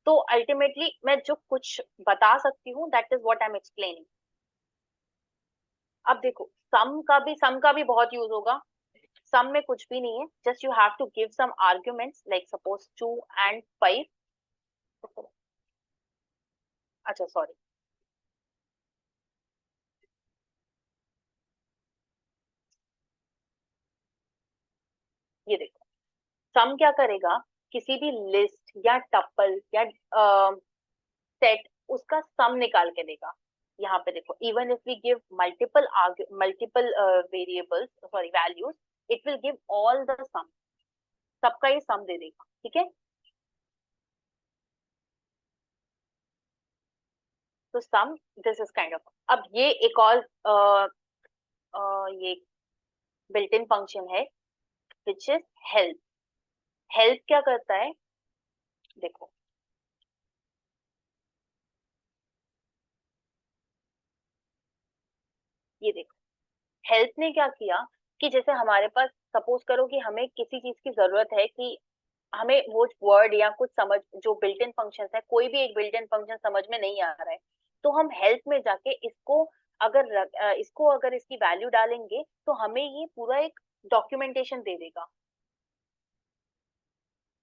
तो अल्टीमेटली मैं जो कुछ बता सकती हूँ, that is what I am explaining. अब देखो सम का भी बहुत यूज होगा। सम में कुछ भी नहीं है, just you have to give some arguments, like suppose 2 and 5। अच्छा सॉरी, ये देखो सम क्या करेगा, किसी भी लिस्ट या टपल या सेट, उसका सम निकाल के देगा। यहाँ पे देखो, even if we give multiple variables, sorry values, it will give all the sum, सबका ये सम दे देगा। ठीक है, तो sum, this is kind of. अब ये एक और ये बिल्ट इन फंक्शन है विच इज हेल्प। हेल्प क्या करता है, देखो ये देखो, हेल्प ने क्या किया कि जैसे हमारे पास, सपोज करो कि हमें किसी चीज की जरूरत है कि हमें वो वर्ड या कुछ समझ, जो बिल्ट इन फंक्शन है, कोई भी एक बिल्ट इन फंक्शन समझ में नहीं आ रहा है, तो हम हेल्प में जाके इसको अगर इसकी वैल्यू डालेंगे तो हमें ये पूरा एक डॉक्यूमेंटेशन दे देगा।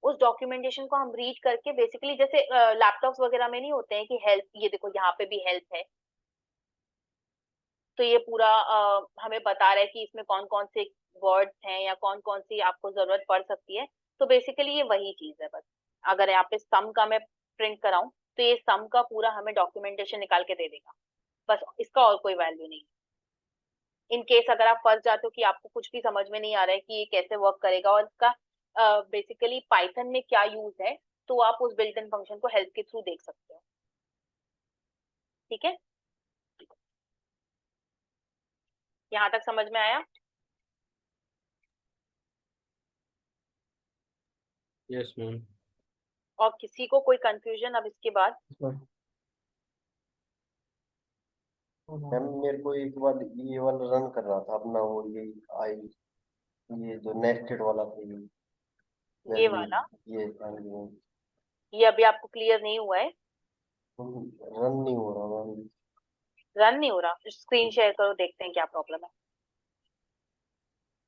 उस डॉक्यूमेंटेशन को हम रीड करके, बेसिकली जैसे लैपटॉप्स वगैरह में नहीं होते हैं कि हेल्प, ये देखो यहाँ पे भी हेल्प है, तो ये पूरा हमें बता रहा है कि इसमें कौन कौन से वर्ड्स हैं या कौन कौन सी आपको जरूरत पड़ सकती है। तो बेसिकली ये वही चीज है बस। अगर यहाँ पे सम का मैं प्रिंट कराऊं, तो ये सम का पूरा हमें डॉक्यूमेंटेशन निकाल के दे देगा, बस इसका और कोई वैल्यू नहीं। इन केस अगर आप फंस जाते हो कि आपको कुछ भी समझ में नहीं आ रहा है कि ये कैसे वर्क करेगा और इसका बेसिकली पाइथन में क्या यूज है, तो आप उस बिल्ट इन फंक्शन को हेल्प के थ्रू देख सकते हो। ठीक है, यहाँ तक समझ में आया? Yes ma'am. और किसी को कोई कंफ्यूजन अब इसके बाद? मैम मेरे को एक बार ये वाला रन कर रहा था अपना, वो ये आई, ये जो नेस्टेड वाला था ये, ये वाला, ये हाँ जी, ये अभी आपको क्लियर नहीं हुआ है? रन नहीं हो रहा मैम। रन नहीं हो रहा? स्क्रीन शेयर करो, देखते हैं क्या प्रॉब्लम है।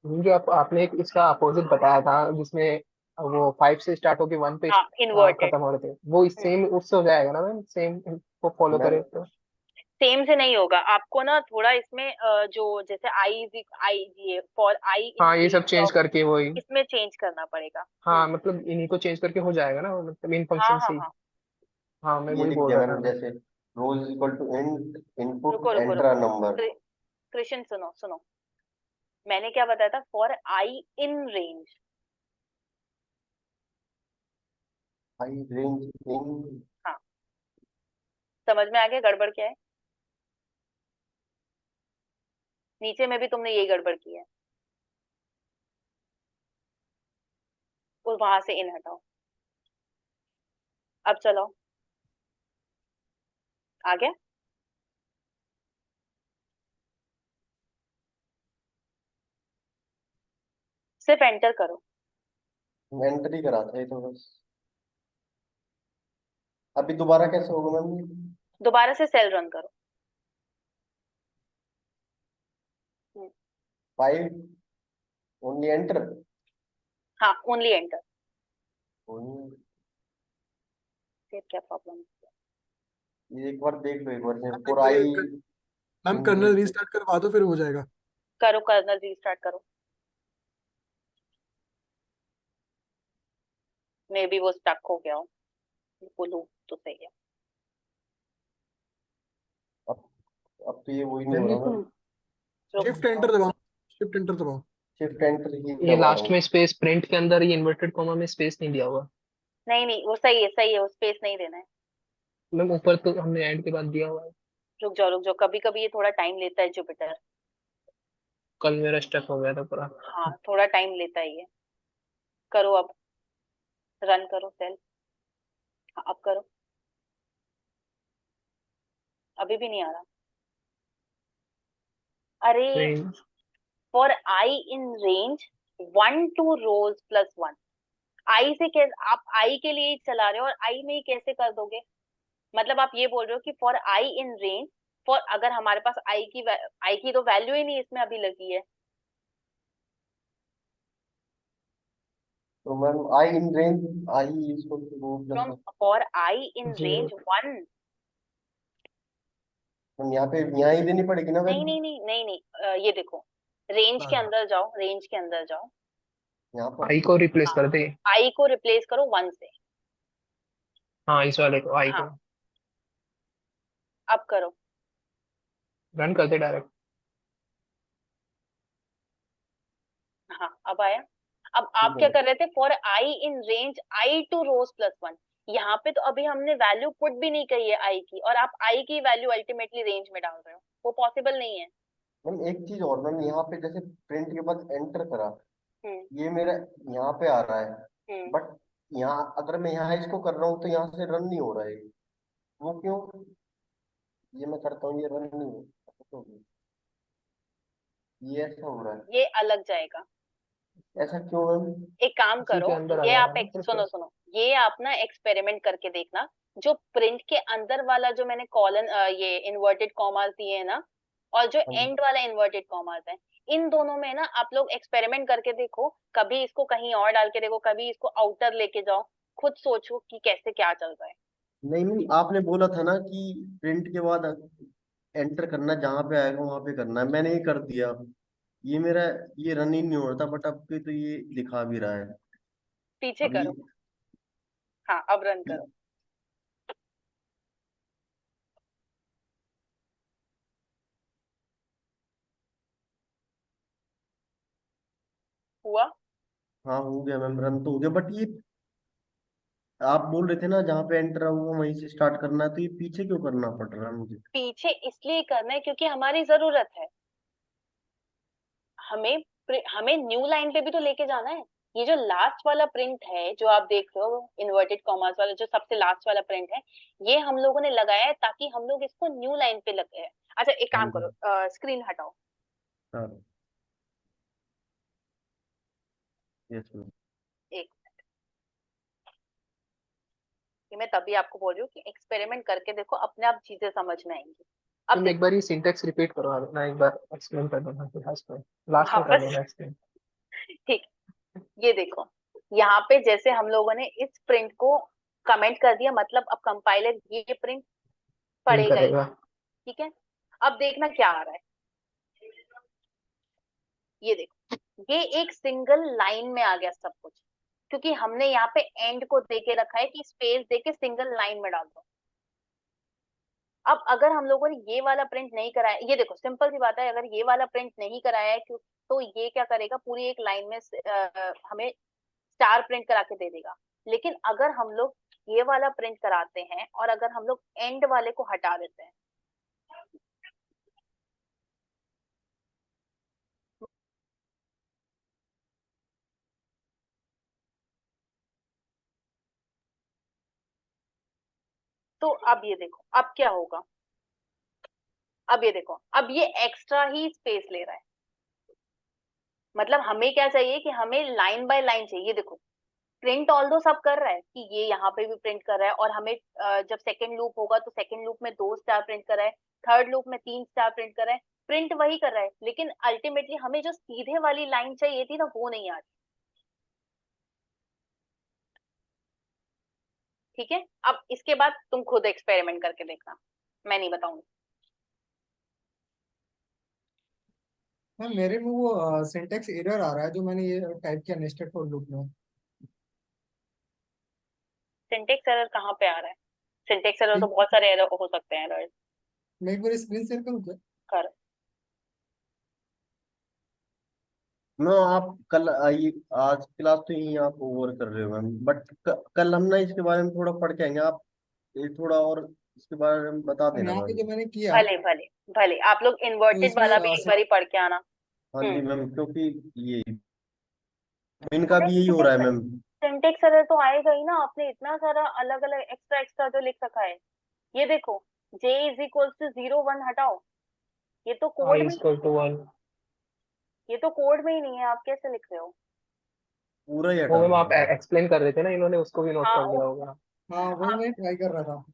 मुझे आपने एक इसका अपोजिट बताया था जिसमें वो 5 से स्टार्ट होके 1 पे हाँ, इन्वर्टेड। खत्म हो रहे थे, वो सेम उससे हो जाएगा ना मैम? सेम को फॉलो मैम करे तो? सेम से नहीं होगा, आपको ना थोड़ा इसमें जो जैसे आई ये फॉर आई इन हाँ, ये सब रेंज चेंज ऑफ, करके वही। इसमें चेंज करना पड़ेगा। हाँ, मतलब इन्हीं को चेंज करके हो जाएगा ना, मतलब इन हाँ फंक्शन हाँ से ही। हाँ, हाँ, मैं ये वही लिख बोल दिया रहा था। मैम, जैसे रोज इज इक्वल टू रुको इनपुट रुको एंटर रुको, नंबर। कृष्ण सुनो सुनो, मैंने क्या बताया था? For I in range. I range इन, हाँ, समझ में आ गया गड़बड़ क्या है? नीचे में भी तुमने यही गड़बड़ की है, और वहां से इन हटाओ। अब चलो, आ गया? सिर्फ एंटर करो। एंटर ही करा था ये तो बस। अभी दोबारा कैसे होगा मैम? दोबारा से सेल रन करो। 5 ओनली एंटर। हाँ, ओनली एंटर। फिर क्या प्रॉब्लम है? ये एक बार देख लो, एक बार ma'am for I ma'am kernel restart करवा दो, फिर हो जाएगा। करो, कर्नल रीस्टार्ट करो। मे बी वो स्टक हो गया हो, बोलूं तो सही है। अब तो ये वही नहीं मैम हो ये रहा तो मैम। शिफ्ट एंटर दबाओ, शिफ्ट एंटर दबाओ। शिफ्ट एंटर ही ये दबा रहा लास्ट हूँ। में स्पेस, प्रिंट के अंदर ये इन्वर्टेड कॉमा में स्पेस नहीं दिया हुआ। नहीं नहीं, वो सही है, सही है, वो स्पेस नहीं देना है। मैम ऊपर तो हमने एंड के बाद दिया हुआ है। रुक जाओ, कभी कभी ये थोड़ा टाइम लेता है जुपिटर। कल मेरा स्टक हो गया था पूरा। हाँ, थोड़ा टाइम लेता है ये। करो अब, रन करो सेल। हाँ, अब करो। अभी भी नहीं आ रहा? अरे, range for I in range 1 to rows plus 1। आई से कैसे आप आई के लिए ही चला रहे हो, और आई में ही कैसे कर दोगे? मतलब आप ये बोल रहे हो कि for I in range, for अगर हमारे पास आई की तो वैल्यू ही नहीं इसमें अभी लगी है। तो मैम आई इन रेंज, आई इसको वो from plus for I in zero. Range 1। Ma'am यहाँ ही देनी पड़ेगी ना नहीं वैल्यू? नहीं नहीं नहीं नहीं, ये देखो, रेंज के अंदर जाओ, रेंज के अंदर जाओ। यहाँ पर आई को रिप्लेस हाँ, कर दे। आई को रिप्लेस करो 1 से। हाँ, इस वाले को, आई को हाँ, अब करो। रन कर दे डायरेक्ट। हाँ, अब आया। अब आप ठीक क्या है। कर रहे थे? For I in range I to rows plus 1। यहाँ पे तो अभी हमने वैल्यू पुट भी नहीं कही है आई की, और आप आई की वैल्यू अल्टीमेटली रेंज में डाल रहे हो, वो पॉसिबल नहीं है। मैम एक चीज और मैम, यहाँ पे जैसे प्रिंट के बाद एंटर करा, हम्म ये मेरा यहाँ पे आ रहा है, हम्म बट यहाँ अगर मैं यहाँ इसको कर रहा हूँ तो यहाँ से रन नहीं हो रहा है। वो क्यों? ये मैं करता हूँ, ये रन नहीं हो तो ये ऐसा हो रहा है, ये अलग जाएगा। ऐसा क्यों मैम? एक काम इसी करो, के अंदर आ ये जाएगा आप ना फिर सुनो से। सुनो, ये आप ना एक्सपेरिमेंट करके देखना। जो प्रिंट के अंदर वाला जो मैंने कॉलन ये इन्वर्टेड कॉमास दिए हैं ना, और जो हाँ एंड वाला इन्वर्टेड कॉमास है, इन दोनों में ना आप लोग एक्सपेरिमेंट करके देखो। कभी इसको कहीं और डाल के देखो, कभी इसको आउटर लेके जाओ, खुद सोचो कि कैसे क्या चल रहा है। नहीं नहीं, आपने बोला था ना कि प्रिंट के बाद एंटर करना, जहाँ पे आएगा वहां पे करना है, मैंने ये कर दिया। ये मेरा ये रन ही नहीं हो रहा था, बट अब के तो ये दिखा भी रहा है। पीछे अब ये करो। हाँ, अब रन करो। हुआ? हाँ हो गया मैम, रन तो हो गया, बट ये आप बोल रहे थे ना जहाँ पे एंटर होगा वहीं से स्टार्ट करना है, तो ये पीछे क्यों करना पड़ रहा है मुझे? पीछे इसलिए करना है क्योंकि हमारी जरूरत है। हमें हमें न्यू लाइन पे भी तो लेके जाना है। ये जो लास्ट वाला प्रिंट है जो आप देख रहे हो, इन्वर्टेड कॉमास वाला जो सबसे लास्ट वाला प्रिंट है, ये हम लोगों ने लगाया है ताकि हम लोग इसको न्यू लाइन पे लगे हैं। अच्छा, एक हाँ काम जी। करो, स्क्रीन हटाओ। हाँ, यस मैम। एक ये मैं तभी आपको बोल रही हूँ कि एक्सपेरिमेंट करके देखो, अपने आप चीजें समझ में आएंगी। अब तुम एक बार ये सिंटेक्स रिपीट करो ना, एक बार एक्सप्लेन कर देना फिर लास्ट में कर वापस देना एक्सप्लेन। ठीक, ये देखो यहाँ पे जैसे हम लोगों ने इस प्रिंट को कमेंट कर दिया, मतलब अब कंपाइलर ये प्रिंट पढ़ेगा ही, करेगा। ठीक है। अब देखना क्या आ रहा है, ये देखो ये एक सिंगल लाइन में आ गया सब कुछ, क्योंकि हमने यहाँ पे एंड को देके रखा है कि स्पेस देके सिंगल लाइन में डाल दो। अब अगर हम लोगों ने ये वाला प्रिंट नहीं कराया, ये देखो सिंपल सी बात है, अगर ये वाला प्रिंट नहीं कराया है तो ये क्या करेगा, पूरी एक लाइन में हमें स्टार प्रिंट करा के दे देगा। लेकिन अगर हम लोग ये वाला प्रिंट कराते हैं और अगर हम लोग एंड वाले को हटा देते हैं, तो अब ये देखो अब क्या होगा, अब ये देखो अब ये एक्स्ट्रा ही स्पेस ले रहा है। मतलब हमें क्या चाहिए कि हमें लाइन बाय लाइन चाहिए। देखो प्रिंट ऑल दो सब कर रहा है कि ये यहाँ पे भी प्रिंट कर रहा है, और हमें जब सेकंड लूप होगा तो सेकंड लूप में 2 स्टार प्रिंट कर रहा है, थर्ड लूप में 3 स्टार प्रिंट कर रहा है, प्रिंट वही कर रहा है, लेकिन अल्टीमेटली हमें जो सीधे वाली लाइन चाहिए थी ना वो नहीं आ रही। ठीक है, अब इसके बाद तुम खुद एक्सपेरिमेंट करके देखना, मैं नहीं बताऊंगी। मैम मेरे में वो सिंटेक्स एरर आ रहा है जो मैंने ये टाइप किया नेस्टेड फॉर लूप में। सिंटेक्स एरर कहाँ पे आ रहा है? सिंटेक्स एरर तो बहुत सारे एरर हो सकते हैं एरर। मैं एक बार स्क्रीन शेयर करूँ क्या? कर मैम आप कल आइए, आज क्लास तो यही आप ओवर कर रहे हो मैम, बट कल हम ना इसके बारे में थोड़ा पढ़ के आएंगे। आप ये थोड़ा और इसके बारे में बता देना यहाँ पे मैम। जो मैंने किया भले भले भले आप लोग तो इन्वर्टेड इसमें वाला भी एक बारी पढ़ के आना। हाँ जी मैम, क्योंकि ये इनका भी यही हो रहा है मैम। सिंटेक्स एरर तो आएगा ही ना, आपने इतना सारा अलग अलग एक्स्ट्रा एक्स्ट्रा जो लिख रखा है। ये देखो j इज इक्वल टू 0 1 हटाओ, ये तो कोड में, ये तो कोड में ही नहीं है, आप कैसे लिख रहे हो? पूरा ही वो हटा मैम दो। आप एक्सप्लेन कर रहे थे ना, इन्होंने उसको भी नोट हाँ कर लिया होगा। हाँ वही मैं ट्राई कर रहा था।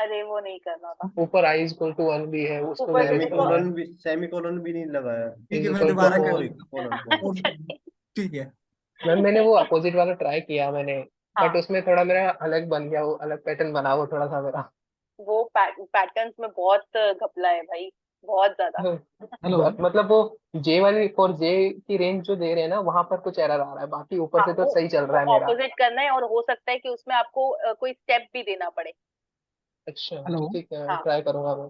अरे वो नहीं करना था। ऊपर i इक्वल टू 1 भी है, उसको ऊपर भी देखो सेमीकोलन भी नहीं लगाया। ठीक है is मैं equal to दोबारा कर सॉरी लूंगा। कोलन। ठीक है। मैम मैंने वो अपोजिट वाला ट्राई किया मैंने, हाँ बट उसमें थोड़ा मेरा अलग बन गया, वो अलग पैटर्न बना वो थोड़ा सा मेरा। वो पैटर्न्स में बहुत घपला है भाई, बहुत ज्यादा। हेलो मतलब वो जे वाली फॉर जे की रेंज जो दे रहे हैं ना, वहां पर कुछ एरर आ रहा है, बाकी ऊपर हाँ से तो सही चल वो रहा है मेरा। ऑपोजिट करना है, और हो सकता है कि उसमें आपको कोई स्टेप भी देना पड़े। अच्छा हेलो ठीक है, हाँ ट्राई करूंगा मैं।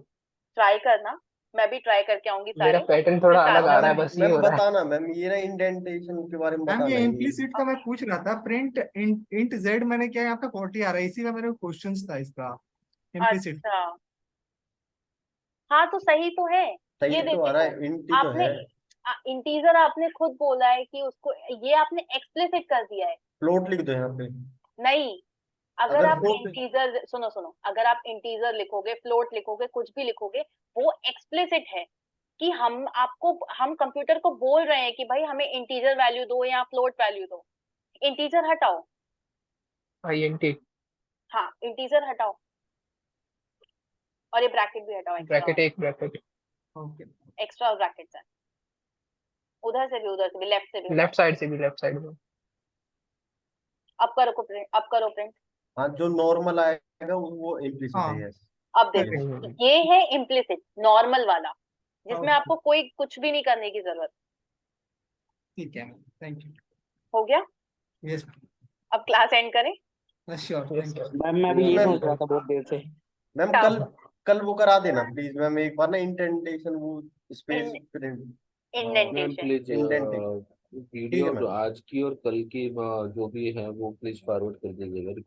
ट्राई करना, मैं भी ट्राई करके आऊंगी मेरा सारे, पैटर्न फिर थोड़ा साथ अलग में आ रहा है, पढ़ेंगे। बस ये मैम हो रहा है। बताना मैम, ये ना इंडेंटेशन के बारे में मैम ये बताना ये। इम्प्लीसिट का मैं पूछ रहा था, प्रिंट इंट जेड मैंने क्या यहाँ पे 40 आ रहा है, इसी का मेरे क्वेश्चन था इसका इम्प्लीसिट। अच्छा हाँ तो सही तो है। सही ये तो आ रहा देखो है, इंटी तो आपने है। इंटीजर आपने खुद बोला है कि उसको, ये आपने एक्सप्लिसिट कर दिया है। फ्लोट लिख दो यहाँ पे। नहीं, अगर अगर आप फ्लोट इंटीजर सुनो सुनो, अगर आप इंटीजर लिखोगे, फ्लोट लिखोगे, कुछ भी लिखोगे, वो एक्सप्लिसिट है कि हम कंप्यूटर को बोल रहे हैं कि भाई हमें इंटीजर वैल्यू दो या फ्लोट वैल्यू दो। इंटीजर हटाओ, int हाँ इंटीजर हटाओ, और ये ब्रैकेट भी हटाओ, एक्स्ट्रा ब्रैकेट, एक ब्रैकेट ओके एक्स्ट्रा ब्रैकेट्स है, उधर से भी उधर से भी, लेफ्ट से भी लेफ्ट साइड से भी, लेफ्ट साइड में। अब करो प्रिंट, अब करो प्रिंट। हाँ, जो नॉर्मल आएगा वो इम्प्लीसिट है। हाँ यस अब देखो ये है इम्प्लिसिट नॉर्मल वाला, जिसमें ओके आपको कोई कुछ भी नहीं करने की जरूरत। ठीक है थैंक यू। हो गया, यस अब क्लास एंड करें। Sure thank you. मैम मैं भी ये सोच रहा था बहुत देर से। मैम क्या? कल वो करा देना प्लीज मैम, एक बार ना इंडेंटेशन वो space print. Ma'am indentation please indenting. ठीक वीडियो है जो मैम। आज की और कल की जो भी है वो प्लीज फॉरवर्ड कर दीजिएगा।